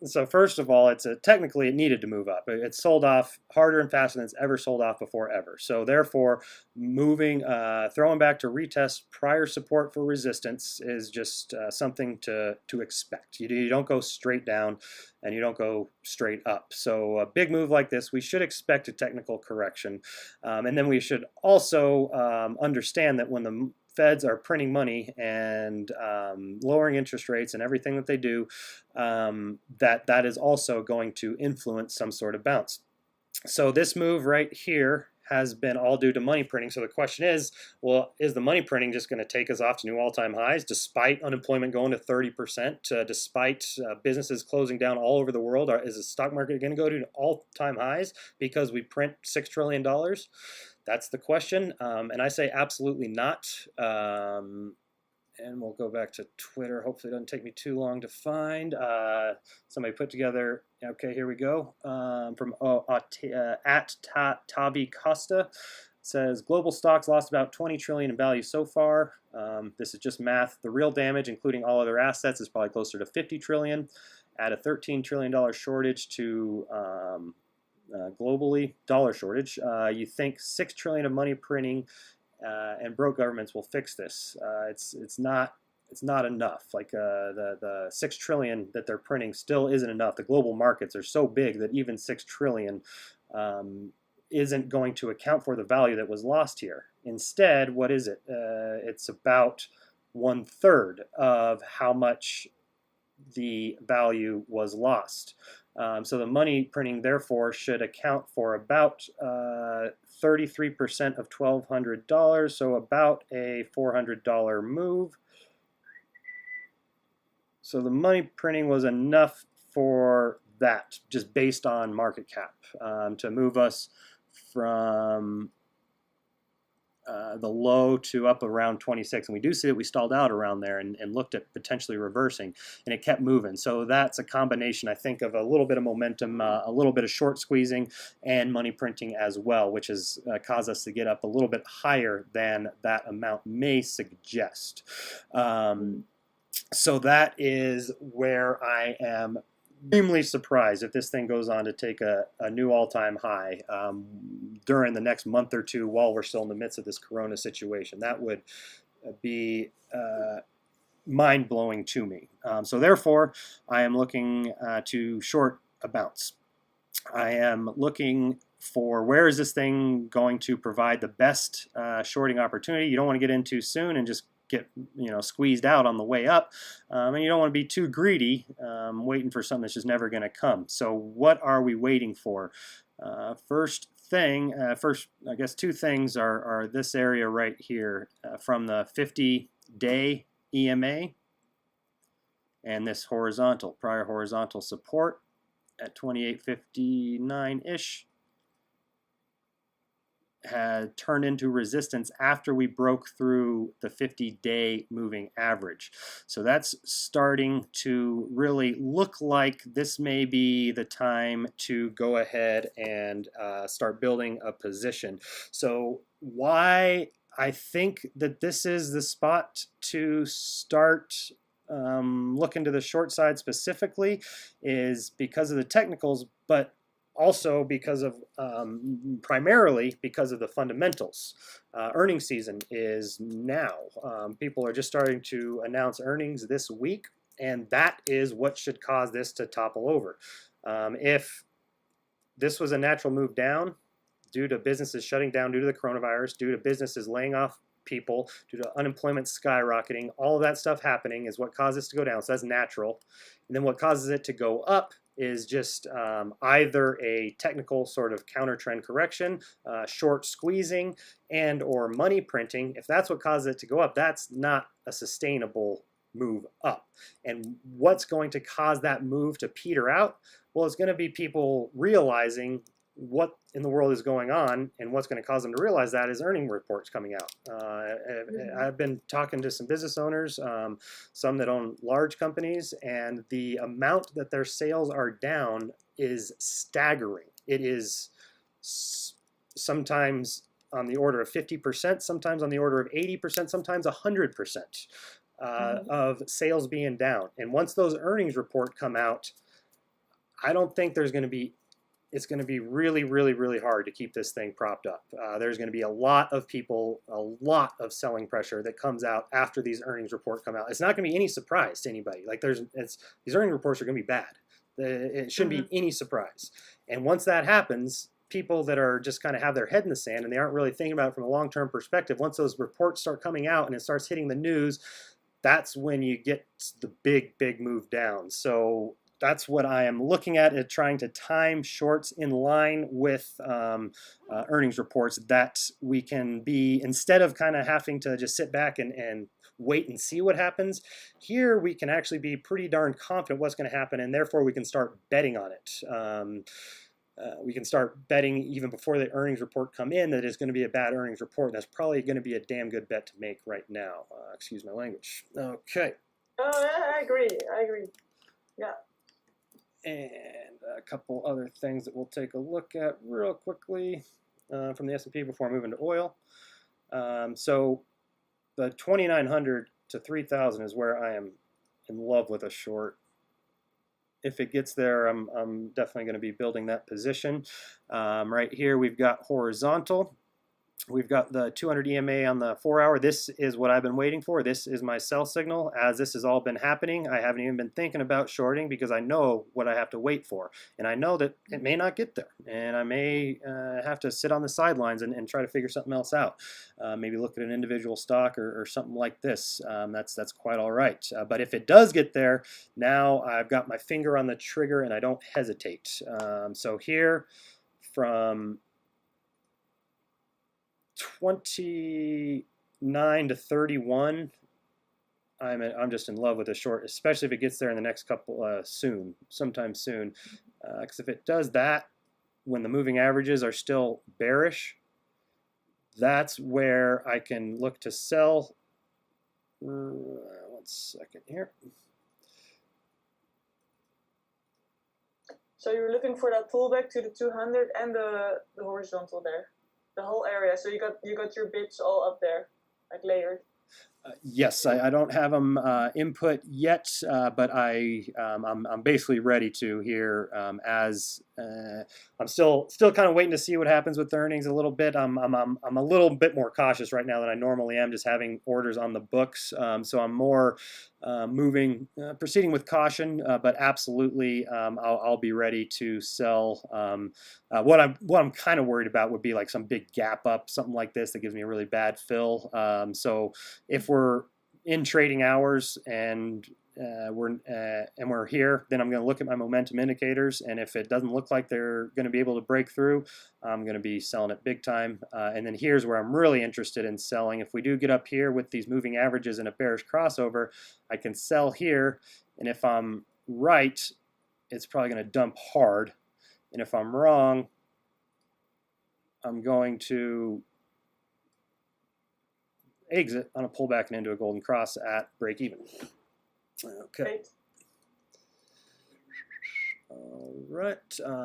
So first of all, technically it needed to move up. It sold off harder and faster than it's ever sold off before ever. So therefore, throwing back to retest prior support for resistance is just something to expect. You don't go straight down and you don't go straight up. So a big move like this, we should expect a technical correction. And then we should also understand that when the Feds are printing money and lowering interest rates and everything that they do, that is also going to influence some sort of bounce. So this move right here has been all due to money printing. So the question is, well, is the money printing just going to take us off to new all-time highs despite unemployment going to 30%, despite businesses closing down all over the world? Is the stock market going to go to all-time highs because we print $6 trillion? That's the question, and I say absolutely not. And we'll go back to Twitter. Hopefully it doesn't take me too long to find. Somebody put together, okay, here we go, from at Tabi Costa. Says, global stocks lost about 20 trillion in value so far. This is just math. The real damage, including all other assets, is probably closer to 50 trillion. Add a $13 trillion shortage to globally, dollar shortage. You think 6 trillion of money printing and broke governments will fix this? It's not enough. Like the 6 trillion that they're printing still isn't enough. The global markets are so big that even 6 trillion isn't going to account for the value that was lost here. Instead, what is it? It's about 1/3 of how much the value was lost. So the money printing, therefore, should account for about 33% of $1,200, so about a $400 move. So the money printing was enough for that, just based on market cap, to move us from the low to up around 26. And we do see that we stalled out around there and looked at potentially reversing, and it kept moving. So that's a combination, I think, of a little bit of momentum, a little bit of short squeezing, and money printing as well, which has caused us to get up a little bit higher than that amount may suggest. So that is where I am extremely surprised if this thing goes on to take a new all-time high during the next month or two while we're still in the midst of this corona situation. That would be mind-blowing to me. So therefore, I am looking to short a bounce. I am looking for where is this thing going to provide the best shorting opportunity. You don't want to get in too soon and just get squeezed out on the way up, and you don't want to be too greedy, waiting for something that's just never going to come. So what are we waiting for? First, I guess two things are this area right here, from the 50-day EMA and this prior horizontal support at 2859-ish. Had turned into resistance after we broke through the 50-day moving average. So that's starting to really look like this may be the time to go ahead and start building a position. So why I think that this is the spot to start looking to the short side specifically is because of the technicals, but also because of primarily because of the fundamentals. Earnings season is now. People are just starting to announce earnings this week, and that is what should cause this to topple over. If this was a natural move down due to businesses shutting down due to the coronavirus, due to businesses laying off people, due to unemployment skyrocketing, all of that stuff happening is what causes it to go down. So that's natural. And then what causes it to go up is just either a technical sort of counter trend correction, short squeezing, and or money printing. If that's what causes it to go up, that's not a sustainable move up. And what's going to cause that move to peter out? Well, it's going to be people realizing what in the world is going on, and what's going to cause them to realize that is earning reports coming out. I've been talking to some business owners, some that own large companies, and the amount that their sales are down is staggering. It is sometimes on the order of 50%, sometimes on the order of 80%, sometimes 100% of sales being down. And once those earnings report come out, I don't think there's going to be, it's going to be really, really, really hard to keep this thing propped up. There's going to be a lot of people, a lot of selling pressure that comes out after these earnings reports come out. It's not going to be any surprise to anybody. Like these earnings reports are going to be bad. It shouldn't be any surprise. And once that happens, people that are just kind of have their head in the sand and they aren't really thinking about it from a long-term perspective, once those reports start coming out and it starts hitting the news, that's when you get the big, big move down. So that's what I am looking at trying to time shorts in line with earnings reports, that we can be, instead of kind of having to just sit back and wait and see what happens, here we can actually be pretty darn confident what's going to happen, and therefore we can start betting on it. We can start betting even before the earnings report come in that it's going to be a bad earnings report. That's probably going to be a damn good bet to make right now. Excuse my language. Okay. I agree. Yeah. And a couple other things that we'll take a look at real quickly from the S&P before I move into oil. So the 2,900 to 3,000 is where I am in love with a short. If it gets there, I'm definitely going to be building that position. Right here, we've got horizontal. We've got the 200 EMA on the 4-hour. This is what I've been waiting for. This is my sell signal. As this has all been happening, I haven't even been thinking about shorting because I know what I have to wait for. And I know that it may not get there. And I may have to sit on the sidelines and try to figure something else out. Maybe look at an individual stock or something like this. That's quite all right. But if it does get there, now I've got my finger on the trigger and I don't hesitate. So here from 29 to 31, I'm just in love with a short, especially if it gets there in the next couple sometime soon. Because if it does that, when the moving averages are still bearish, that's where I can look to sell. 1 second here. So you're looking for that pullback to the 200 and the horizontal there, the whole area. So you got your bips all up there, like layered. Yes, I don't have them input yet, but I'm basically ready to here. As I'm still kind of waiting to see what happens with the earnings a little bit. I'm a little bit more cautious right now than I normally am, just having orders on the books. So I'm more proceeding with caution, but absolutely I'll be ready to sell. What I'm kind of worried about would be like some big gap up, something like this that gives me a really bad fill. So if we're in trading hours and we're here, then I'm going to look at my momentum indicators, and if it doesn't look like they're going to be able to break through, I'm going to be selling it big time. And then here's where I'm really interested in selling. If we do get up here with these moving averages and a bearish crossover, I can sell here, and if I'm right, it's probably going to dump hard, and if I'm wrong, I'm going to exit on a pullback and into a golden cross at break even. Okay. Great. All right.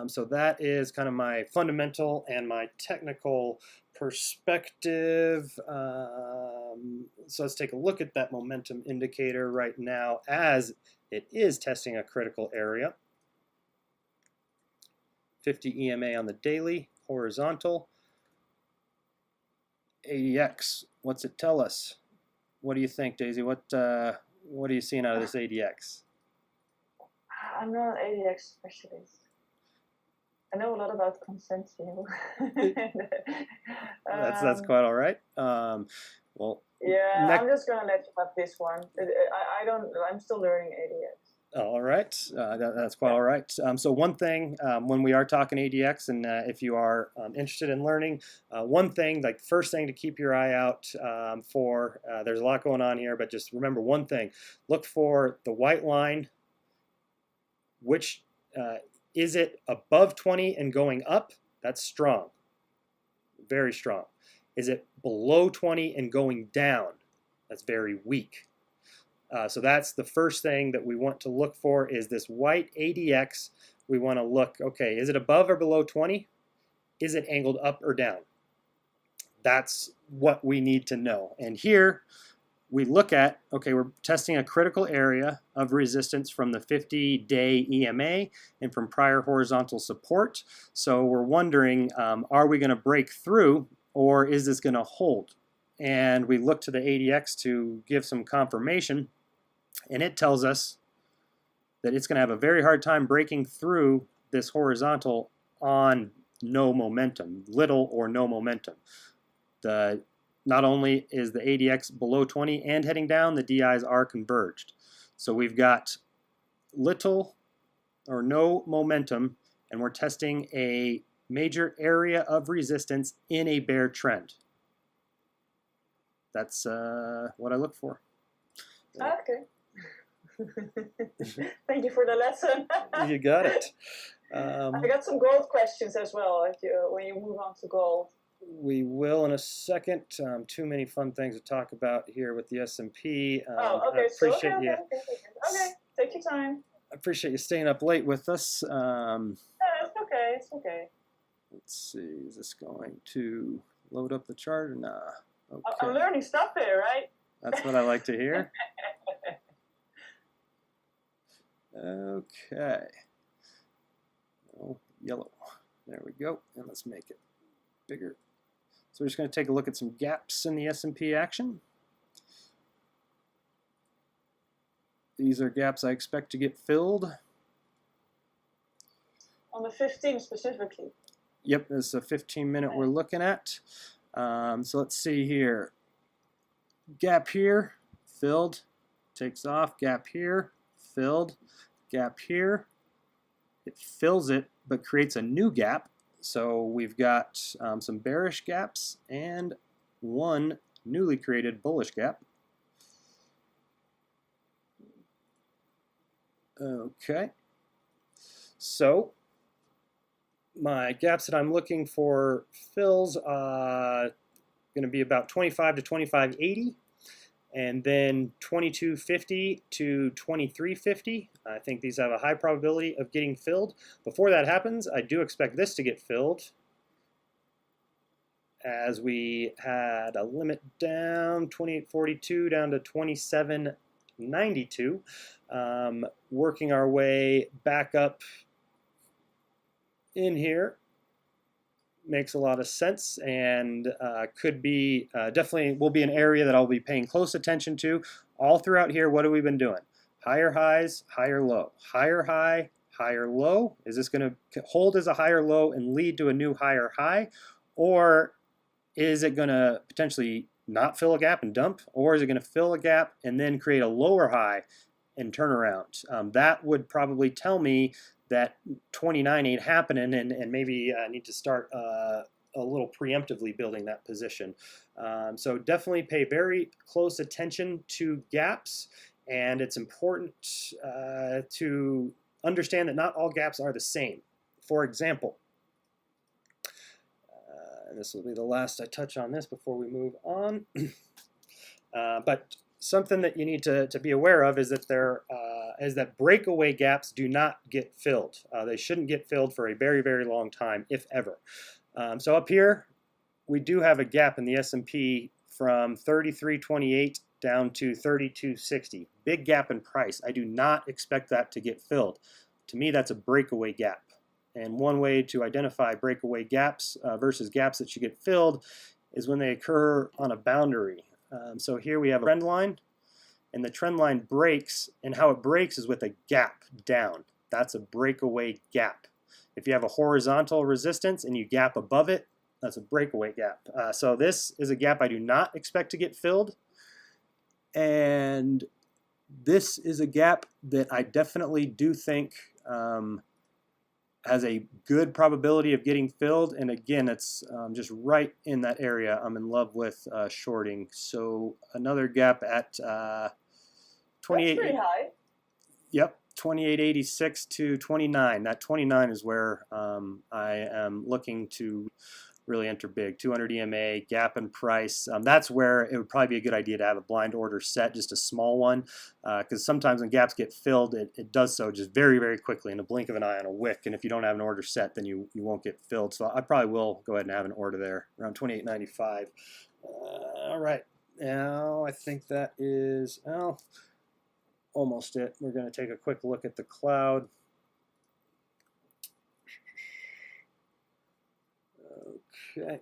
So that is kind of my fundamental and my technical perspective. So let's take a look at that momentum indicator right now as it is testing a critical area. 50 EMA on the daily, horizontal. ADX, what's it tell us? What do you think, Daisy? What are you seeing out of this ADX? I'm not an ADX specialist. I know a lot about consent. That's quite all right. Well, yeah, I'm just gonna let you have this one. I don't. I'm still learning ADX. All right, that's quite all right. So one thing, when we are talking ADX, and if you are interested in learning, one thing, like first thing to keep your eye out for, there's a lot going on here, but just remember one thing, look for the white line, which is it above 20 and going up? That's strong, very strong. Is it below 20 and going down? That's very weak. So that's the first thing that we want to look for is this white ADX. We want to look, okay, is it above or below 20? Is it angled up or down? That's what we need to know. And here we look at, okay, we're testing a critical area of resistance from the 50-day EMA and from prior horizontal support. So we're wondering, are we going to break through or is this going to hold? And we look to the ADX to give some confirmation. And it tells us that it's going to have a very hard time breaking through this horizontal on no momentum, little or no momentum. Not only is the ADX below 20 and heading down, the DIs are converged. So we've got little or no momentum, and we're testing a major area of resistance in a bear trend. That's what I look for. Okay. Thank you for the lesson. You got it. I got some gold questions as well when you move on to gold. We will in a second. Too many fun things to talk about here with the S&P. Okay. Okay, take your time. I appreciate you staying up late with us. It's okay. It's okay. Let's see. Is this going to load up the chart or nah? Okay. I'm learning stuff here, right? That's what I like to hear. Okay. Oh, yellow. There we go. And let's make it bigger. So we're just going to take a look at some gaps in the S&P action. These are gaps I expect to get filled. On the 15 specifically? Yep, this is a 15-minute we're looking at. So let's see here. Gap here, filled, takes off. Gap here, filled. Gap here, it fills it, but creates a new gap. So we've got some bearish gaps and one newly created bullish gap. Okay, so my gaps that I'm looking for fills are going to be about 25 to 25.80, and then 22.50 to 23.50. I think these have a high probability of getting filled. Before that happens, I do expect this to get filled, as we had a limit down 28.42 down to 27.92, working our way back up in here. Makes a lot of sense, and could be definitely will be an area that I'll be paying close attention to. All throughout here, what have we been doing? Higher highs, higher low, higher high, higher low. Is this going to hold as a higher low and lead to a new higher high, or is it going to potentially not fill a gap and dump, or is it going to fill a gap and then create a lower high and turn around? That would probably tell me that 29 ain't happening, and maybe I need to start a little preemptively building that position. So definitely pay very close attention to gaps, and it's important to understand that not all gaps are the same. For example, and this will be the last I touch on this before we move on, but something that you need to be aware of is that that breakaway gaps do not get filled. They shouldn't get filled for a very, very long time, if ever. So up here, we do have a gap in the S&P from 33.28 down to 32.60. Big gap in price. I do not expect that to get filled. To me, that's a breakaway gap. And one way to identify breakaway gaps versus gaps that should get filled is when they occur on a boundary. So here we have a trend line, and the trend line breaks, and how it breaks is with a gap down. That's a breakaway gap. If you have a horizontal resistance and you gap above it, that's a breakaway gap. So this is a gap I do not expect to get filled, and this is a gap that I definitely do think has a good probability of getting filled, and again, it's just right in that area I'm in love with shorting. So another gap at 28. That's pretty high. Yep, 28.86 to 29. That 29 is where I am looking to really enter big. 200 EMA, gap in price. That's where it would probably be a good idea to have a blind order set, just a small one, because sometimes when gaps get filled, it does so just very, very quickly in a blink of an eye on a wick. And if you don't have an order set, then you won't get filled. So I probably will go ahead and have an order there around 28.95. All right, now I think that is almost it. We're going to take a quick look at the cloud. Okay.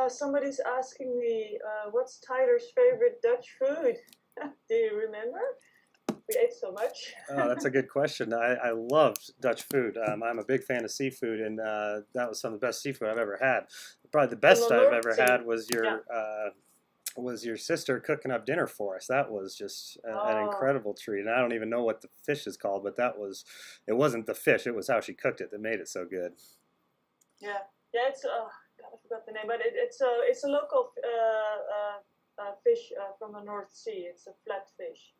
Somebody's asking me, what's Tyler's favorite Dutch food? Do you remember? We ate so much. Oh, that's a good question. I love Dutch food. I'm a big fan of seafood, and that was some of the best seafood I've ever had. Probably the best I've ever had was your sister cooking up dinner for us. That was just an incredible treat. And I don't even know what the fish is called, but it wasn't the fish, it was how she cooked it that made it so good. Yeah, it's God, I forgot the name, but it's a local fish from the North Sea. It's a flat fish,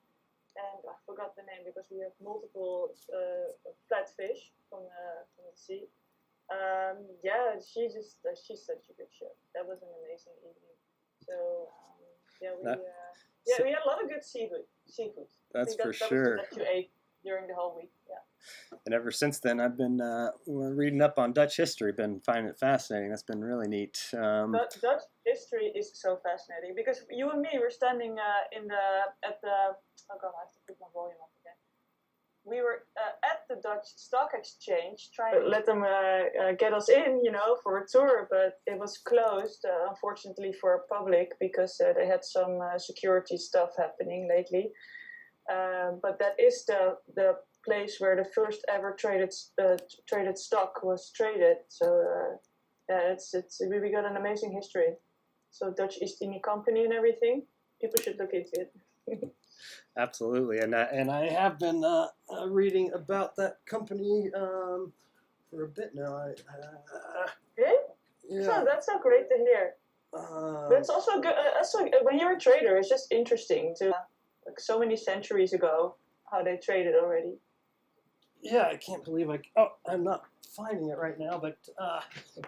and I forgot the name because we have multiple flat fish from the sea. Yeah, she's such a good chef. That was an amazing evening. So we had a lot of good seafood. That's for that sure. Was that you ate during the whole week. Yeah. And ever since then, I've been reading up on Dutch history. Been finding it fascinating. That's been really neat. Dutch history is so fascinating because you and me were standing at the. Oh God, I have to put my volume up again. We were at the Dutch Stock Exchange trying to let them get us in, for a tour, but it was closed, unfortunately, for public because they had some security stuff happening lately. But that is the place where the first ever traded stock was traded. So we got an amazing history. So Dutch East India Company and everything. People should look into it. Absolutely, and I have been reading about that company for a bit now. Really? Yeah. So that's so great to hear. But it's also good. When you're a trader, it's just interesting to like so many centuries ago how they traded already. Yeah, I can't believe I'm not finding it right now, but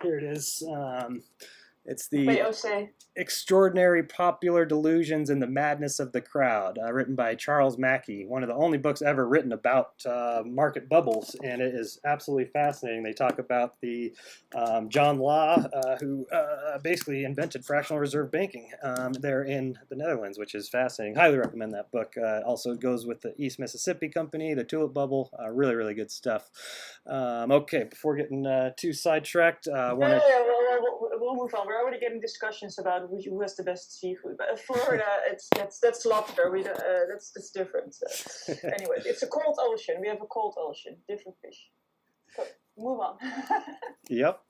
here it is. It's the Extraordinary Popular Delusions and the Madness of the Crowd, written by Charles Mackey, one of the only books ever written about market bubbles, and it is absolutely fascinating. They talk about the John Law, who basically invented fractional reserve banking there in the Netherlands, which is fascinating. Highly recommend that book. Also goes with the East Mississippi Company, the Tulip Bubble. Really, really good stuff. Okay, before getting too sidetracked, we'll move on. We're already getting discussions about who has the best seafood. But Florida, that's lobster. That's different. So. Anyway, it's a cold ocean. We have a cold ocean, different fish. So, move on. Yep.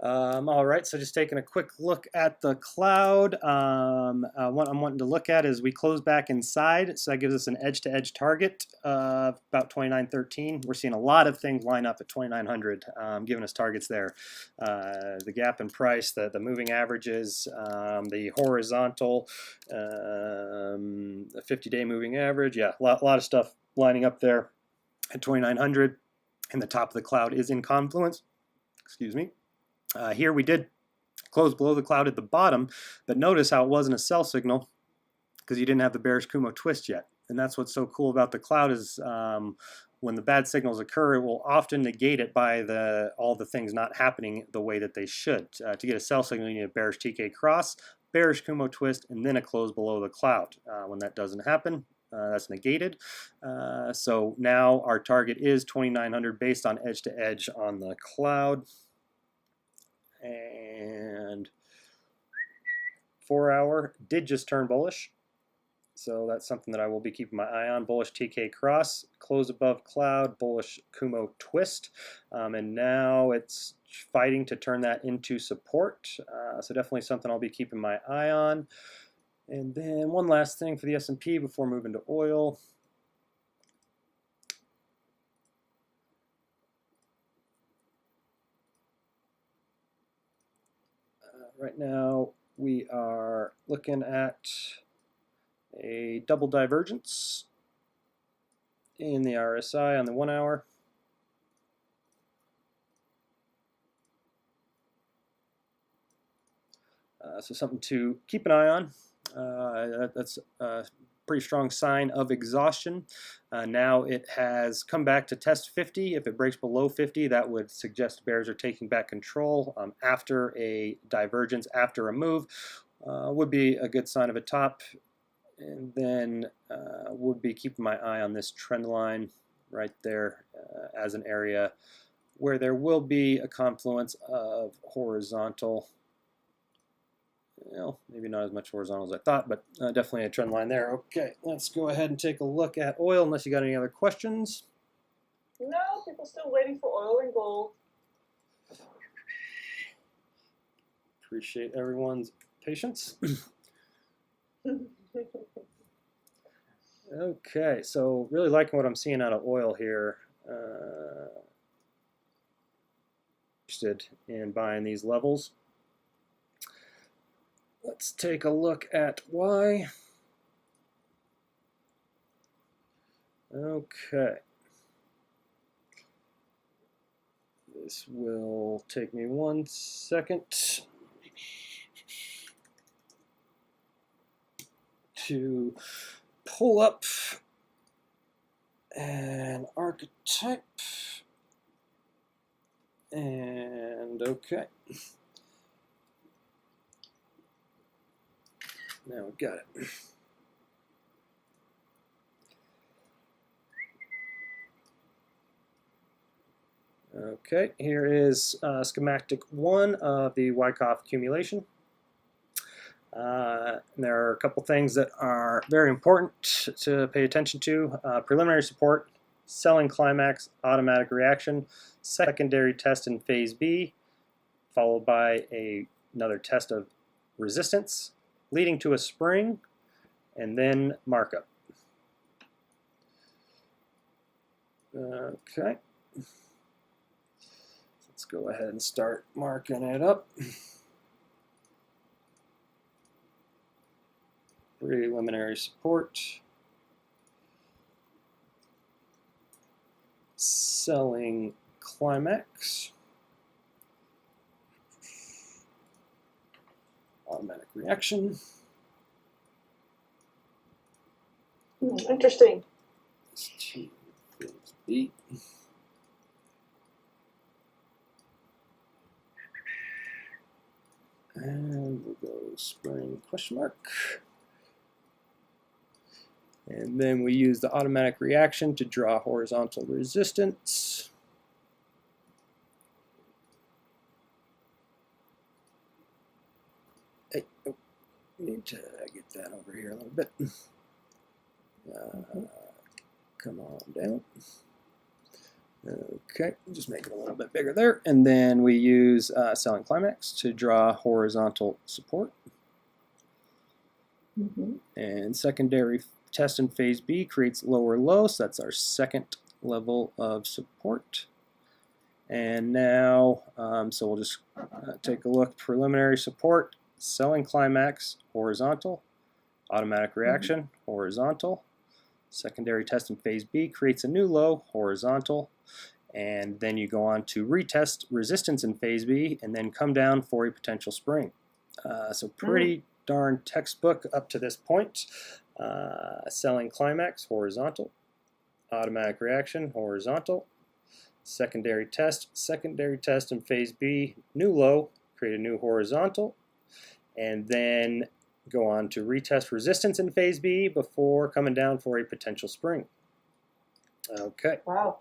All right, so just taking a quick look at the cloud. What I'm wanting to look at is we close back inside, so that gives us an edge-to-edge target of about 29.13. We're seeing a lot of things line up at 2900, giving us targets there. The gap in price, the moving averages, the horizontal, the 50-day moving average. Yeah, a lot of stuff lining up there at 2900. And the top of the cloud is in confluence. Excuse me. Here we did close below the cloud at the bottom, but notice how it wasn't a sell signal because you didn't have the bearish Kumo twist yet. And that's what's so cool about the cloud is when the bad signals occur, it will often negate it by all the things not happening the way that they should. To get a sell signal, you need a bearish TK cross, bearish Kumo twist, and then a close below the cloud. When that doesn't happen, that's negated. So now our target is 2900 based on edge to edge on the cloud. And 4 hour did just turn bullish. So that's something that I will be keeping my eye on. Bullish TK cross, close above cloud, bullish Kumo twist. And now it's fighting to turn that into support. So definitely something I'll be keeping my eye on. And then one last thing for the S&P before moving to oil. Right now we are looking at a double divergence in the RSI on the 1 hour. So something to keep an eye on. That's a pretty strong sign of exhaustion. Now it has come back to test 50. If it breaks below 50, that would suggest bears are taking back control after a divergence, after a move. Would be a good sign of a top. And then would be keeping my eye on this trend line right there as an area where there will be a confluence of horizontal, well, maybe not as much horizontal as I thought, but definitely a trend line there. Okay, let's go ahead and take a look at oil unless you got any other questions. No, people still waiting for oil and gold. Appreciate everyone's patience. Okay, so really liking what I'm seeing out of oil here. Interested in buying these levels. Let's take a look at why. Okay. This will take me 1 second to pull up an archetype, and okay. Now we got it. Okay, here is schematic 1 of the Wyckoff accumulation. There are a couple things that are very important to pay attention to. Preliminary support, selling climax, automatic reaction, secondary test in phase B, followed by another test of resistance, leading to a spring, and then markup. Okay. Let's go ahead and start marking it up. Preliminary support, selling climax, automatic reaction. Interesting. B. And we'll go spring question mark. And then we use the automatic reaction to draw horizontal resistance. Hey, oh, need to get that over here a little bit. Come on down. Okay, just make it a little bit bigger there. And then we use selling climax to draw horizontal support. And secondary test in phase B creates lower low, so that's our second level of support. And now, so we'll just take a look. Preliminary support, selling climax, horizontal, automatic reaction, horizontal. Secondary test in phase B creates a new low, horizontal. And then you go on to retest resistance in phase B and then come down for a potential spring. So pretty darn textbook up to this point. Selling climax, horizontal, automatic reaction, horizontal, secondary test in phase B, new low, create a new horizontal, and then go on to retest resistance in phase B before coming down for a potential spring. Okay. Wow.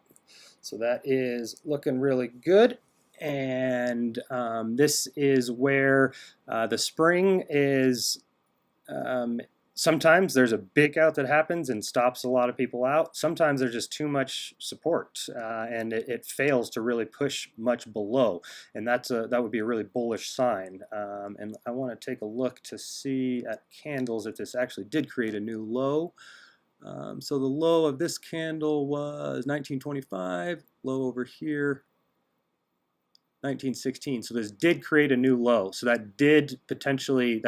So that is looking really good. And this is where the spring is, sometimes there's a big out that happens and stops a lot of people out. Sometimes there's just too much support and it fails to really push much below. And that would be a really bullish sign. And I want to take a look to see at candles if this actually did create a new low. So the low of this candle was 1925, low over here 1916. So this did create a new low. So that's potentially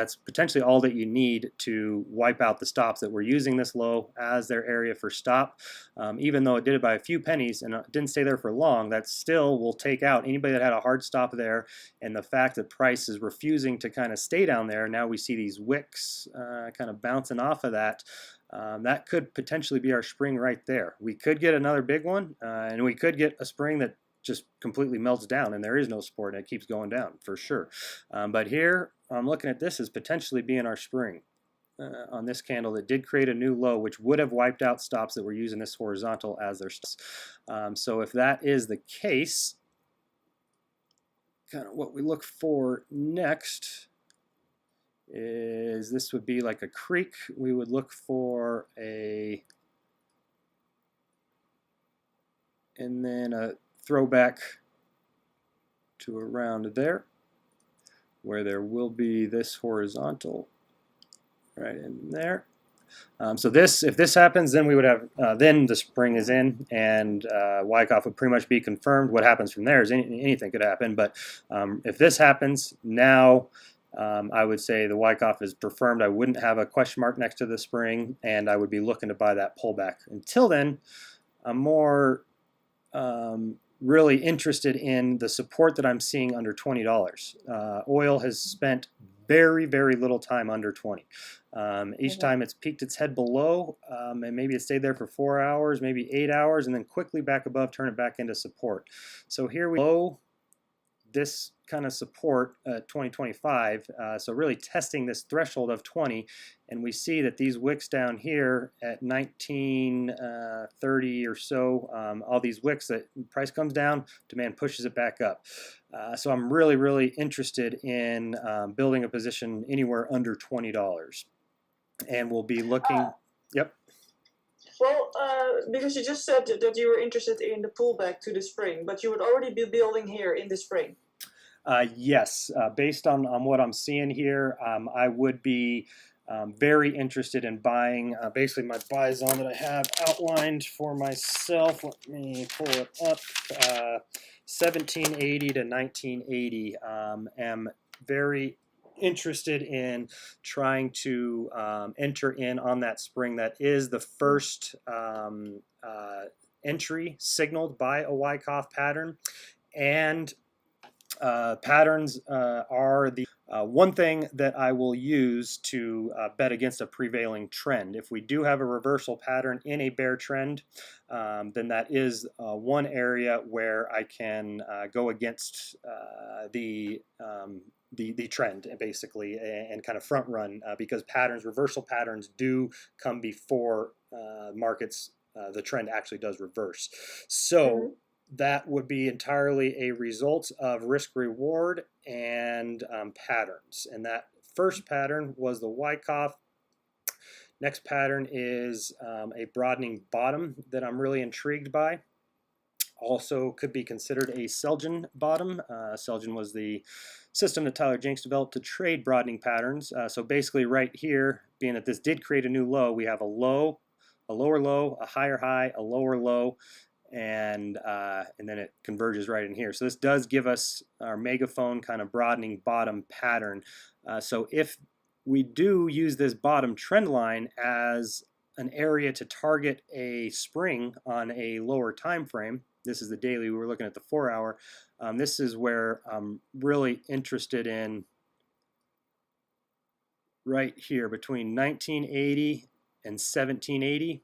all that you need to wipe out the stops that were using this low as their area for stop. Even though it did it by a few pennies and it didn't stay there for long, that still will take out anybody that had a hard stop there. And the fact that price is refusing to kind of stay down there, now we see these wicks kind of bouncing off of that. That could potentially be our spring right there. We could get another big one, and we could get a spring that just completely melts down and there is no support and it keeps going down for sure. But here I'm looking at this as potentially being our spring on this candle that did create a new low, which would have wiped out stops that were using this horizontal as their stops. So if that is the case, kind of what we look for next is this would be like a creek. We would look for and then a throwback to around there where there will be this horizontal right in there. So if this happens, then we would have then the spring is in and Wyckoff would pretty much be confirmed. What happens from there is anything could happen, but if this happens now, I would say the Wyckoff is confirmed. I wouldn't have a question mark next to the spring, and I would be looking to buy that pullback. Until then, I'm more really interested in the support that I'm seeing under $20. Oil has spent very, very little time under 20. Each time it's peeked its head below, and maybe it stayed there for 4 hours, maybe 8 hours, and then quickly back above, turn it back into support. So here we go. This kind of support 2025, so really testing this threshold of 20, and we see that these wicks down here at 1930 or so, all these wicks, that price comes down, demand pushes it back up. So I'm really, really interested in building a position anywhere under $20, and we'll be looking. Yep. Well, because you just said that you were interested in the pullback to the spring, but you would already be building here in the spring. Yes, based on what I'm seeing here, I would be very interested in buying basically my buy zone that I have outlined for myself. Let me pull it up. 1780 to 1980. Am very interested in trying to enter in on that spring. That is the first entry signaled by a Wyckoff pattern, and patterns are the one thing that I will use to bet against a prevailing trend. If we do have a reversal pattern in a bear trend, then that is one area where I can go against the trend basically and kind of front run because reversal patterns do come before markets. The trend actually does reverse. So that would be entirely a result of risk reward and patterns. And that first pattern was the Wyckoff. Next pattern is a broadening bottom that I'm really intrigued by. Also could be considered a Selgin bottom. Selgin was the system that Tyler Jenks developed to trade broadening patterns. So basically right here, being that this did create a new low, we have a low, a lower low, a higher high, a lower low, and then it converges right in here. So this does give us our megaphone kind of broadening bottom pattern. So if we do use this bottom trend line as an area to target a spring on a lower time frame, this is the daily, we were looking at the 4 hour, this is where I'm really interested in right here between 1980 and 1780.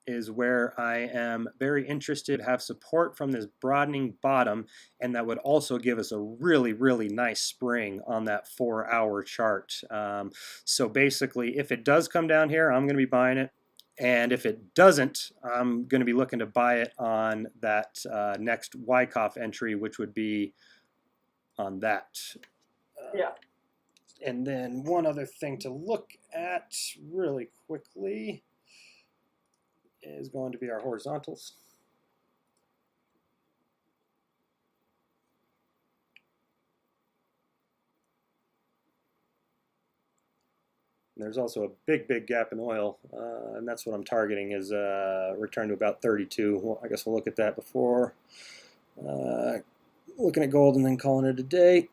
is where I am very interested to have support from this broadening bottom, and that would also give us a really, really nice spring on that 4-hour chart. So basically, if it does come down here, I'm going to be buying it. And if it doesn't, I'm going to be looking to buy it on that next Wyckoff entry, which would be on that. Yeah. And then one other thing to look at really quickly is going to be our horizontals. And there's also a big, big gap in oil, and that's what I'm targeting is return to about 32. Well, I guess we'll look at that before looking at gold and then calling it a day.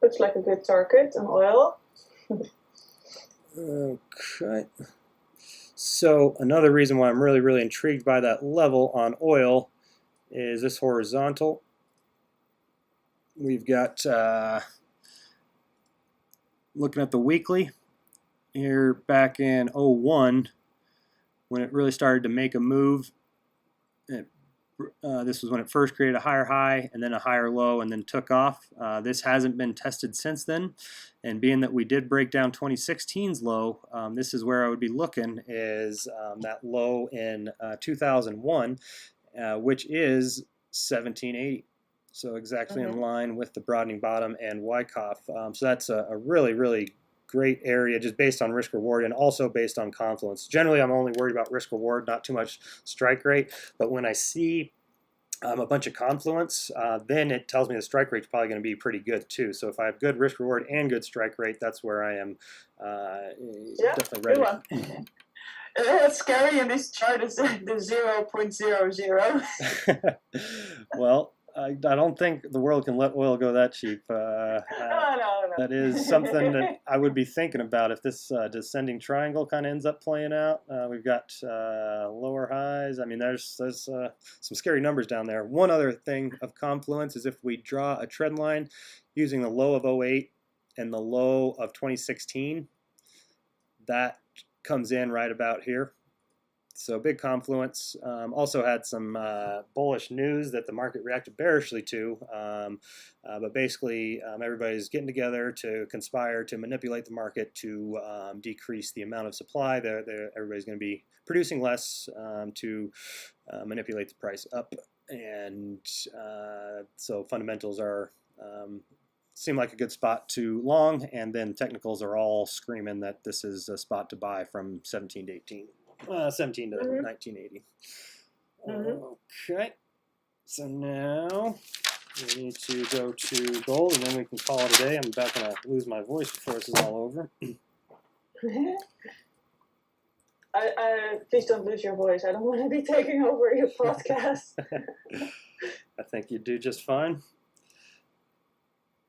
Looks like a good target on oil. Okay. So another reason why I'm really, really intrigued by that level on oil is this horizontal. We've got, looking at the weekly, here back in 01, when it really started to make a move. This was when it first created a higher high and then a higher low and then took off. This hasn't been tested since then. And being that we did break down 2016's low, this is where I would be looking is that low in 2001, which is 1780. So exactly in line with the broadening bottom and Wyckoff. So that's a really, really great area just based on risk reward and also based on confluence. Generally, I'm only worried about risk reward, not too much strike rate. But when I see a bunch of confluence, then it tells me the strike rate's probably going to be pretty good too. So if I have good risk reward and good strike rate, that's where I am definitely ready. Good one. It's scary in this chart is the 0.00. Well, I don't think the world can let oil go that cheap. No. That is something that I would be thinking about if this descending triangle kind of ends up playing out. We've got lower highs. I mean, there's some scary numbers down there. One other thing of confluence is if we draw a trend line using the low of 08 and the low of 2016, that comes in right about here. So big confluence. Also had some bullish news that the market reacted bearishly to. But basically, everybody's getting together to conspire to manipulate the market to decrease the amount of supply. Everybody's going to be producing less to manipulate the price up. And so fundamentals are seem like a good spot to long. And then technicals are all screaming that this is a spot to buy from 17 to 18. 17 to 1980. Okay, so now we need to go to gold, and then we can call it a day. I'm about going to lose my voice before this is all over. Please don't lose your voice. I don't want to be taking over your podcast. I think you do just fine.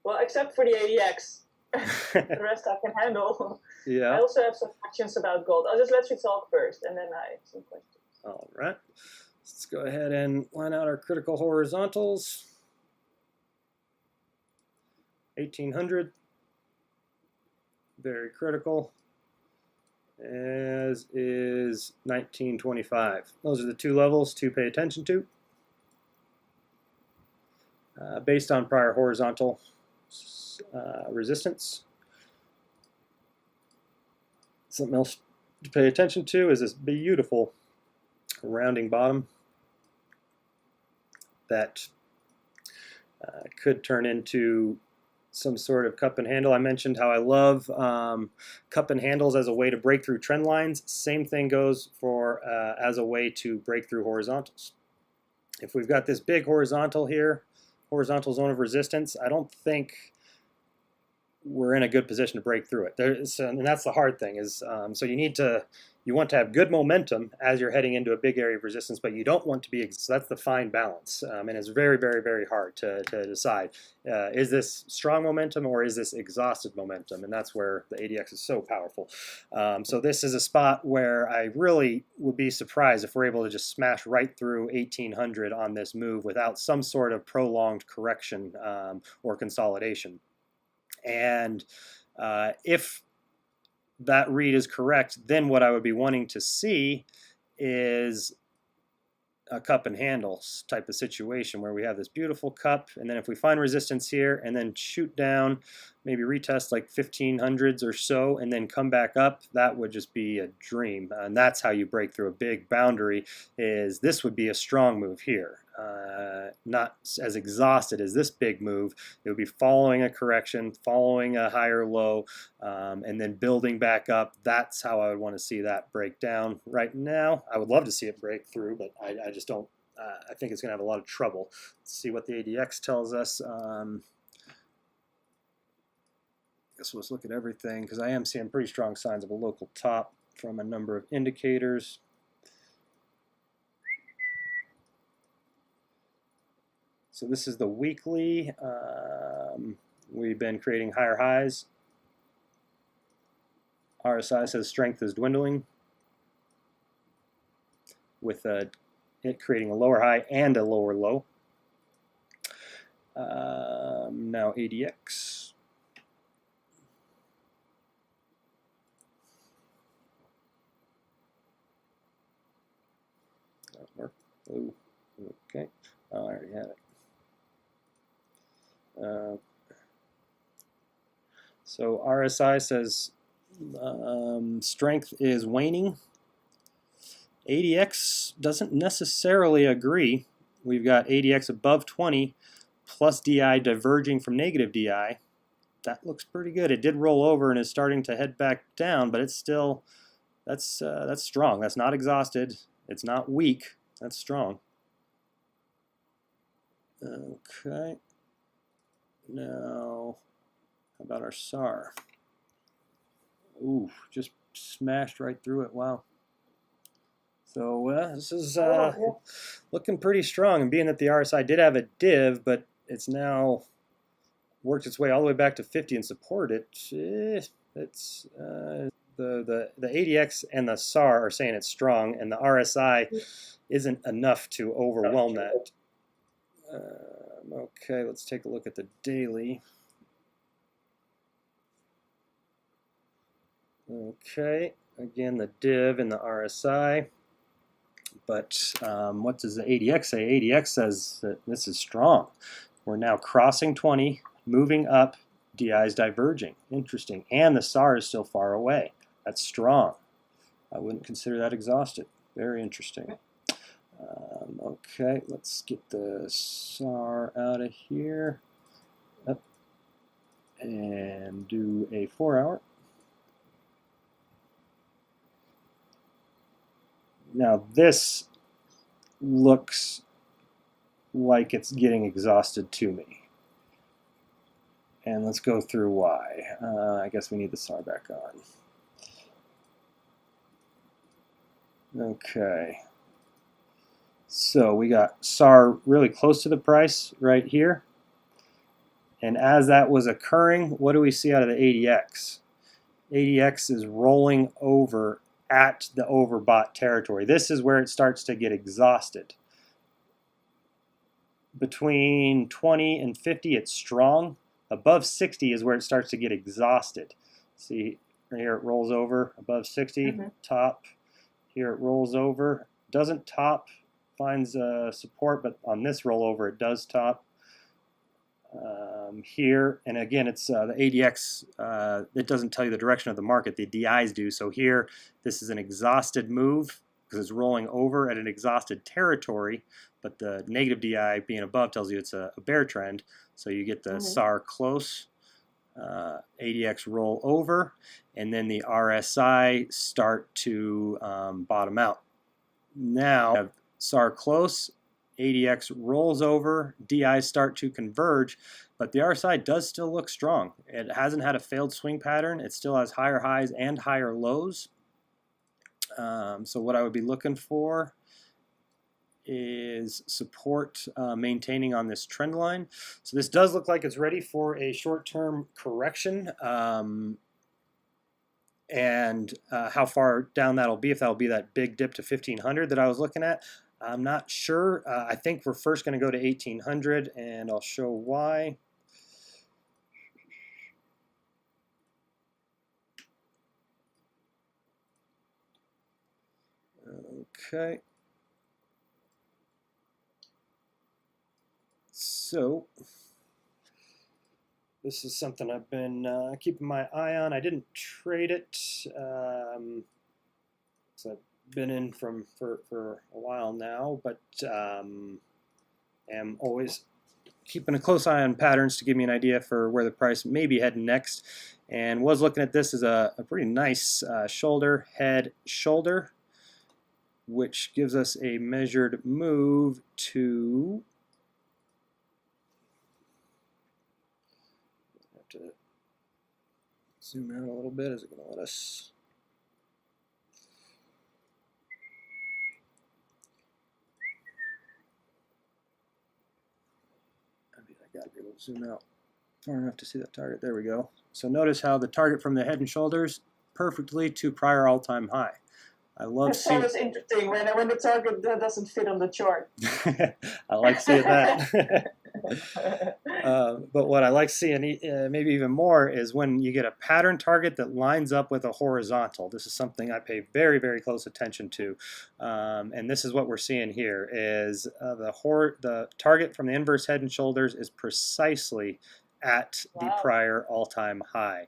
Well, except for the ADX. The rest I can handle. Yeah. I also have some questions about gold. I'll just let you talk first, and then I have some questions. All right. Let's go ahead and line out our critical horizontals. 1800. Very critical. As is 1925. Those are the two levels to pay attention to. Based on prior horizontal resistance. Something else to pay attention to is this beautiful rounding bottom that could turn into some sort of cup and handle. I mentioned how I love cup and handles as a way to break through trend lines. Same thing goes for as a way to break through horizontals. If we've got this big horizontal here, horizontal zone of resistance, I don't think we're in a good position to break through it. And that's the hard thing is, so you want to have good momentum as you're heading into a big area of resistance, but you don't want to be, so that's the fine balance. And it's very, very, very hard to decide, is this strong momentum or is this exhausted momentum? And that's where the ADX is so powerful. So this is a spot where I really would be surprised if we're able to just smash right through 1800 on this move without some sort of prolonged correction or consolidation. And if that read is correct, then what I would be wanting to see is a cup and handles type of situation where we have this beautiful cup, and then if we find resistance here and then shoot down, maybe retest like 1500s or so, and then come back up, that would just be a dream. And that's how you break through a big boundary. Is this would be a strong move here. Not as exhausted as this big move. It would be following a correction, following a higher low, and then building back up. That's how I would want to see that break down. Right now, I would love to see it break through, but I just don't. I think it's going to have a lot of trouble. Let's see what the ADX tells us. I guess let's look at everything, because I am seeing pretty strong signs of a local top from a number of indicators. So this is the weekly. We've been creating higher highs. RSI says strength is dwindling, with it creating a lower high and a lower low. Now ADX. That work. Ooh, okay. Oh, I already had it. So RSI says strength is waning. ADX doesn't necessarily agree. We've got ADX above 20 plus DI diverging from negative DI. That looks pretty good. It did roll over and is starting to head back down, but it's still, that's strong. That's not exhausted. It's not weak. That's strong. Okay. Now, how about our SAR? Ooh, just smashed right through it. Wow. So this is looking pretty strong. And being that the RSI did have a div, but it's now worked its way all the way back to 50 and supported it. It's the ADX and the SAR are saying it's strong, and the RSI isn't enough to overwhelm that. Okay, let's take a look at the daily. Okay, again the div and the RSI. But what does the ADX say? ADX says that this is strong. We're now crossing 20, moving up, DI is diverging. Interesting. And the SAR is still far away. That's strong. I wouldn't consider that exhausted. Very interesting. Okay, let's get the SAR out of here. Up. And do a 4-hour. Now this looks like it's getting exhausted to me. And let's go through why. I guess we need the SAR back on. Okay. So we got SAR really close to the price right here. And as that was occurring, what do we see out of the ADX? ADX is rolling over at the overbought territory. This is where it starts to get exhausted. Between 20 and 50, it's strong. Above 60 is where it starts to get exhausted. See, right here it rolls over above 60, top. Here it rolls over, doesn't top, finds support, but on this rollover it does top. Here, and again, it's the ADX, it doesn't tell you the direction of the market, the DIs do. So here, this is an exhausted move because it's rolling over at an exhausted territory, but the negative DI being above tells you it's a bear trend. So you get the SAR close, ADX roll over, and then the RSI start to bottom out. Now, we have SAR close, ADX rolls over, DIs start to converge, but the RSI does still look strong. It hasn't had a failed swing pattern. It still has higher highs and higher lows. So what I would be looking for is support maintaining on this trend line. So this does look like it's ready for a short-term correction. And how far down that'll be, if that'll be that big dip to 1500 that I was looking at, I'm not sure. I think we're first going to go to 1800, and I'll show why. Okay. So this is something I've been keeping my eye on. I didn't trade it. So I've been in for a while now, but am always keeping a close eye on patterns to give me an idea for where the price may be heading next. And was looking at this as a pretty nice shoulder, head, shoulder, which gives us a measured move to, have to zoom out a little bit. Is it going to let us? I got to be able to zoom out far enough to see that target. There we go. So notice how the target from the head and shoulders perfectly to prior all-time high. I love seeing. That's interesting when the target doesn't fit on the chart. I like seeing that. But what I like seeing maybe even more is when you get a pattern target that lines up with a horizontal. This is something I pay very, very close attention to. And this is what we're seeing here is the target from the inverse head and shoulders is precisely at the prior all-time high.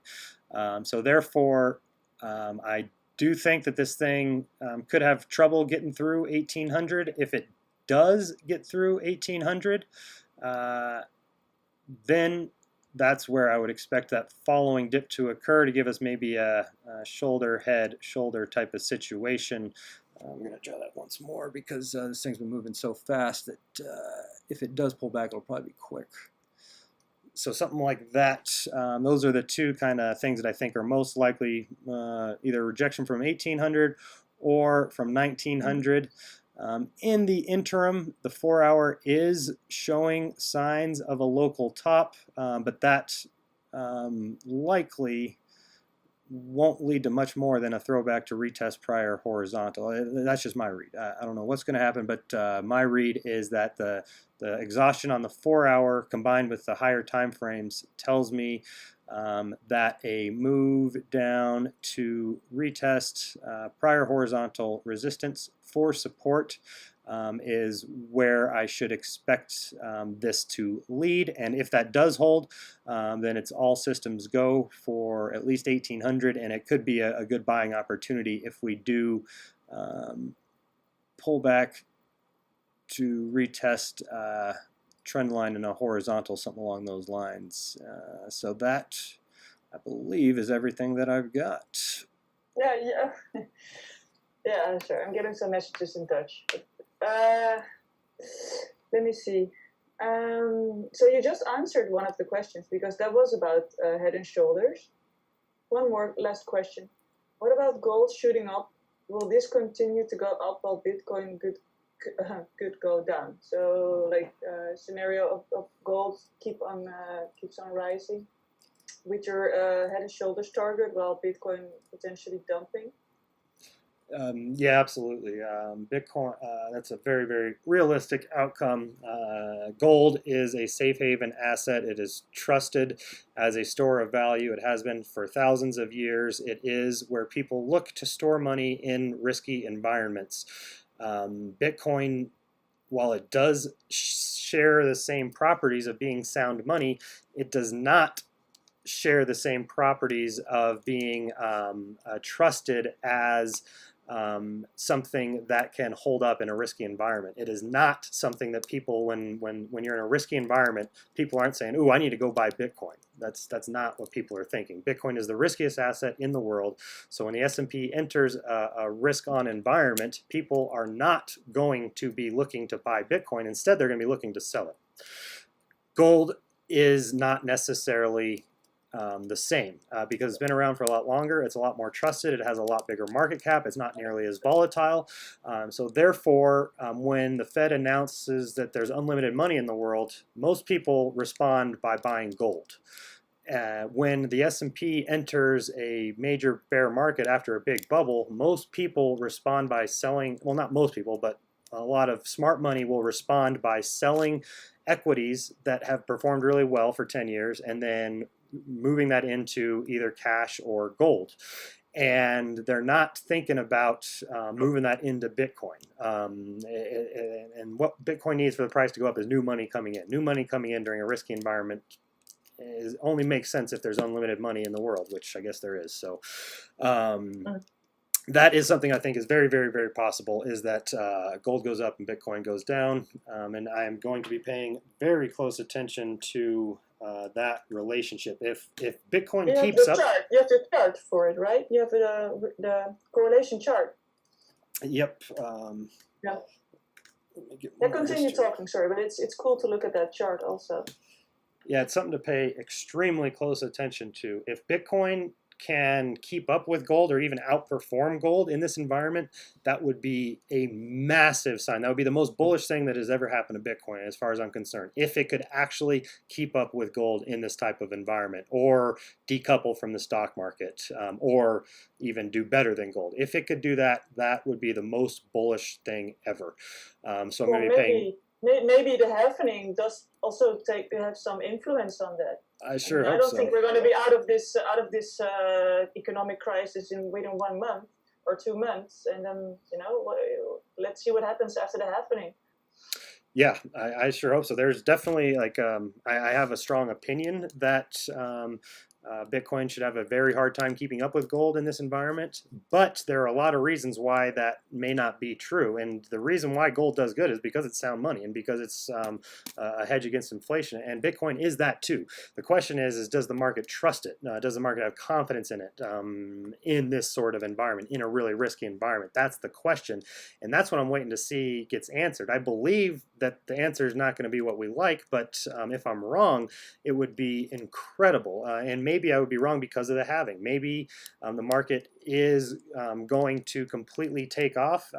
So therefore, I do think that this thing could have trouble getting through 1800. If it does get through 1800, then that's where I would expect that following dip to occur to give us maybe a shoulder, head, shoulder type of situation. I'm going to draw that once more because this thing's been moving so fast that if it does pull back, it'll probably be quick. So something like that, those are the two kind of things that I think are most likely, either rejection from 1800 or from 1900. In the interim, the 4-hour is showing signs of a local top, but that likely won't lead to much more than a throwback to retest prior horizontal. That's just my read. I don't know what's going to happen, but my read is that the exhaustion on the 4-hour combined with the higher time frames tells me that a move down to retest prior horizontal resistance for support is where I should expect this to lead. And if that does hold, then it's all systems go for at least 1800, and it could be a good buying opportunity if we do pull back to retest trend line in a horizontal, something along those lines. So that, I believe, is everything that I've got. Yeah. Yeah, sure. I'm getting some messages in Dutch. Let me see. So you just answered one of the questions because that was about head and shoulders. One more last question. What about gold shooting up? Will this continue to go up while Bitcoin could go down? So like scenario of gold keeps on rising with your head and shoulders target while Bitcoin potentially dumping. Yeah, absolutely. Bitcoin, that's a very, very realistic outcome. Gold is a safe haven asset. It is trusted as a store of value. It has been for thousands of years. It is where people look to store money in risky environments. Bitcoin, while it does share the same properties of being sound money, it does not share the same properties of being trusted as something that can hold up in a risky environment. It is not something that people, when you're in a risky environment, people aren't saying, "Ooh, I need to go buy Bitcoin." That's not what people are thinking. Bitcoin is the riskiest asset in the world. So when the S&P enters a risk-on environment, people are not going to be looking to buy Bitcoin. Instead, they're going to be looking to sell it. Gold is not necessarily the same because it's been around for a lot longer. It's a lot more trusted. It has a lot bigger market cap. It's not nearly as volatile. So therefore, when the Fed announces that there's unlimited money in the world, most people respond by buying gold. When the S&P enters a major bear market after a big bubble, most people respond by selling, well, not most people, but a lot of smart money will respond by selling equities that have performed really well for 10 years and then moving that into either cash or gold. And they're not thinking about moving that into Bitcoin. And what Bitcoin needs for the price to go up is new money coming in. New money coming in during a risky environment only makes sense if there's unlimited money in the world, which I guess there is. So that is something I think is very, very, very possible, is that gold goes up and Bitcoin goes down. And I am going to be paying very close attention to that relationship. If Bitcoin keeps up, you have the chart for it, right? You have the correlation chart. Yep. Yeah. Continue talking, sorry, but it's cool to look at that chart also. Yeah, it's something to pay extremely close attention to. If Bitcoin can keep up with gold or even outperform gold in this environment, that would be a massive sign. That would be the most bullish thing that has ever happened to Bitcoin as far as I'm concerned. If it could actually keep up with gold in this type of environment, or decouple from the stock market, or even do better than gold. If it could do that, that would be the most bullish thing ever. So I'm going to be paying... Maybe the happening does also have some influence on that. I sure hope so. I don't think we're going to be out of this economic crisis within 1 month or 2 months, and then let's see what happens after the happening. Yeah, I sure hope so. There's definitely I have a strong opinion that Bitcoin should have a very hard time keeping up with gold in this environment, but there are a lot of reasons why that may not be true. And the reason why gold does good is because it's sound money and because it's a hedge against inflation, and Bitcoin is that too. The question is does the market trust it? Does the market have confidence in it in this sort of environment, in a really risky environment? That's the question, and that's what I'm waiting to see gets answered. I believe that the answer is not going to be what we like, but if I'm wrong, it would be incredible. And maybe I would be wrong because of the halving. Maybe the market is going to completely take off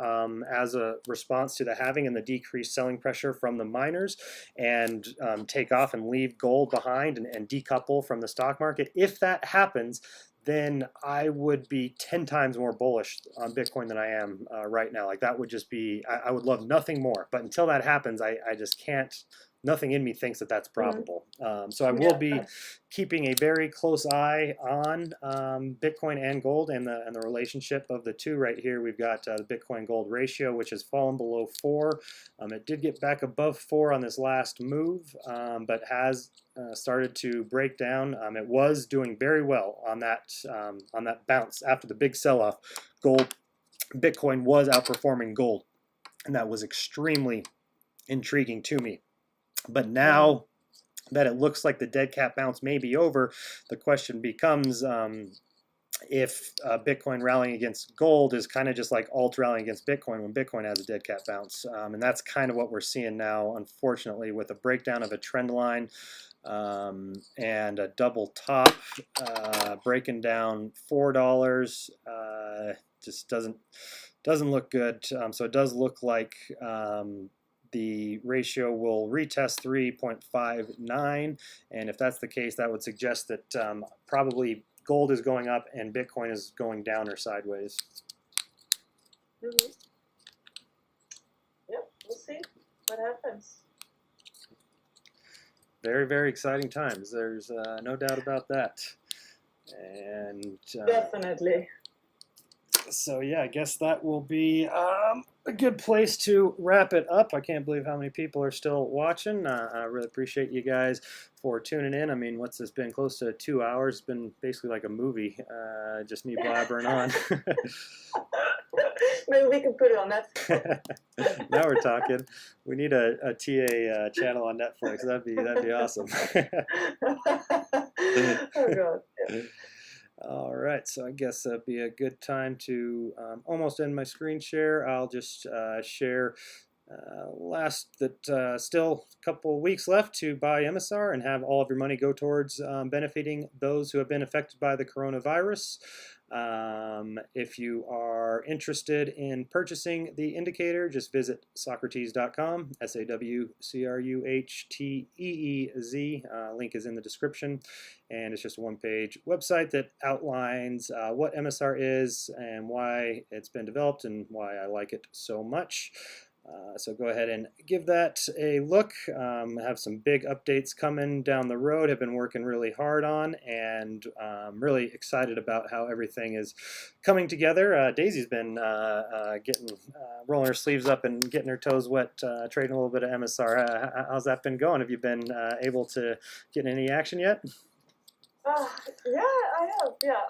as a response to the halving and the decreased selling pressure from the miners, and take off and leave gold behind and decouple from the stock market. If that happens, then I would be 10 times more bullish on Bitcoin than I am right now. Like, that would just be, I would love nothing more. But until that happens, I just can't, nothing in me thinks that that's probable. So I will be keeping a very close eye on Bitcoin and gold, and the relationship of the two. Right here we've got the Bitcoin gold ratio, which has fallen below 4. It did get back above 4 on this last move, but has started to break down. It was doing very well on that bounce after the big sell-off. Bitcoin was outperforming gold, and that was extremely intriguing to me. But now that it looks like the dead cat bounce may be over, the question becomes if Bitcoin rallying against gold is kind of just like alt rallying against Bitcoin when Bitcoin has a dead cat bounce. And that's kind of what we're seeing now, unfortunately, with a breakdown of a trend line and a double top, breaking down $4. Just doesn't look good. So it does look like the ratio will retest 3.59, and if that's the case, that would suggest that probably gold is going up and Bitcoin is going down or sideways. Yep, we'll see what happens. Very, very exciting times. There's no doubt about that. And definitely. So yeah, I guess that will be a good place to wrap it up. I can't believe how many people are still watching. I really appreciate you guys for tuning in. I mean, what's this been? Close to 2 hours. It's been basically like a movie, just me blabbering on. Maybe we can put it on Netflix. Now we're talking. We need a TA channel on Netflix. That'd be awesome. Oh God. Yeah. All right, so I guess that'd be a good time to almost end my screen share. I'll just share still a couple weeks left to buy MSR and have all of your money go towards benefiting those who have been affected by the coronavirus. If you are interested in purchasing the indicator, just visit Sawcruhteez.com, SAWCRUHTEEZ. Link is in the description, and it's just a one-page website that outlines what MSR is and why it's been developed and why I like it so much. So go ahead and give that a look. Have some big updates coming down the road. Have been working really hard on, and really excited about how everything is coming together. Daisy's been rolling her sleeves up and getting her toes wet, trading a little bit of MSR. How's that been going? Have you been able to get any action yet? Yeah, I have. Yeah.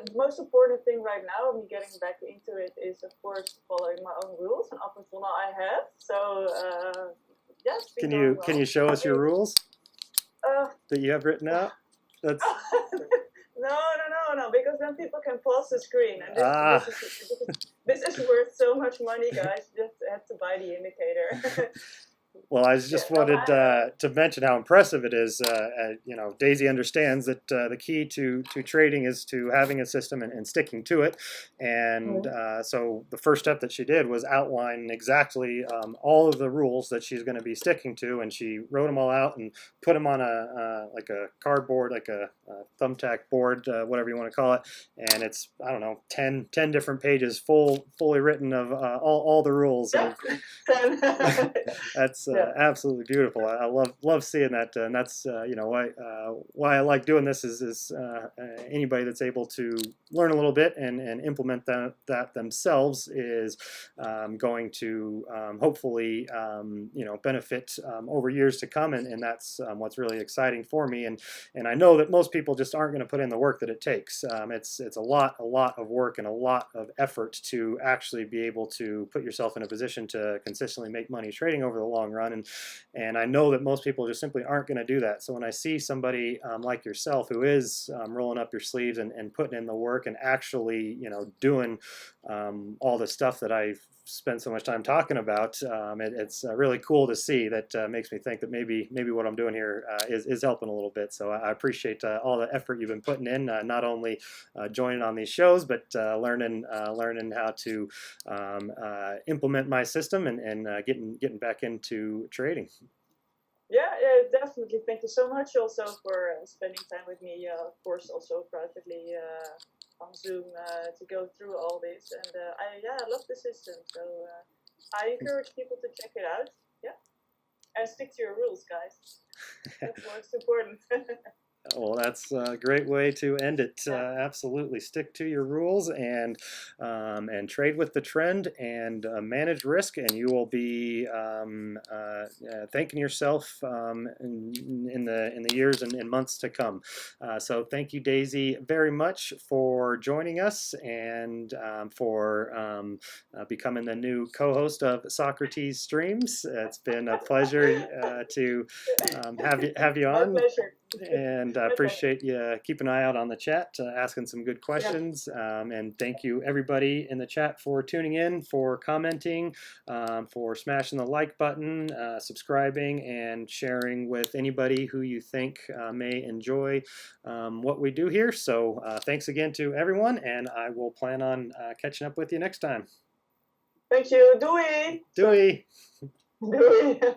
The most important thing right now, me getting back into it, is of course following my own rules, and up until now I have. So yes. Can you show us your rules that you have written out? That's no, because then people can pause the screen, and this is worth so much money, guys. You just have to buy the indicator. Well, I just wanted to mention how impressive it is. You know, Daisy understands that the key to trading is to having a system and sticking to it. And so the first step that she did was outline exactly all of the rules that she's going to be sticking to, and she wrote them all out and put them on like a cardboard, like a thumbtack board, whatever you want to call it. And it's, I don't know, 10 different pages, fully written of all the rules. And that's absolutely beautiful. I love seeing that, and that's you know why I like doing this is anybody that's able to learn a little bit and implement that themselves is going to hopefully you know benefit over years to come, and that's what's really exciting for me. And I know that most people just aren't going to put in the work that it takes. It's a lot of work and a lot of effort to actually be able to put yourself in a position to consistently make money trading over the long run, and I know that most people just simply aren't going to do that. So when I see somebody like yourself who is rolling up your sleeves and putting in the work and actually, you know, doing all the stuff that I've spent so much time talking about, it's really cool to see. That makes me think that maybe what I'm doing here is helping a little bit. So I appreciate all the effort you've been putting in, not only joining on these shows, but learning how to implement my system and getting back into trading. Yeah, definitely. Thank you so much also for spending time with me. Of course, also privately on Zoom to go through all this. And I love the system. So I encourage people to check it out. Yeah, and stick to your rules, guys. That's most important. Well, that's a great way to end it. Absolutely, stick to your rules and trade with the trend and manage risk, and you will be thanking yourself in the years and months to come. So, thank you, Daisy, very much for joining us and for becoming the new co-host of Sawcruhteez Streamz. It's been a pleasure to have you on. My pleasure. And I appreciate you keeping an eye out on the chat, asking some good questions. And thank you, everybody in the chat, for tuning in, for commenting, for smashing the like button, subscribing, and sharing with anybody who you think may enjoy what we do here. So thanks again to everyone, and I will plan on catching up with you next time. Thank you. Doei. Doei. Doei.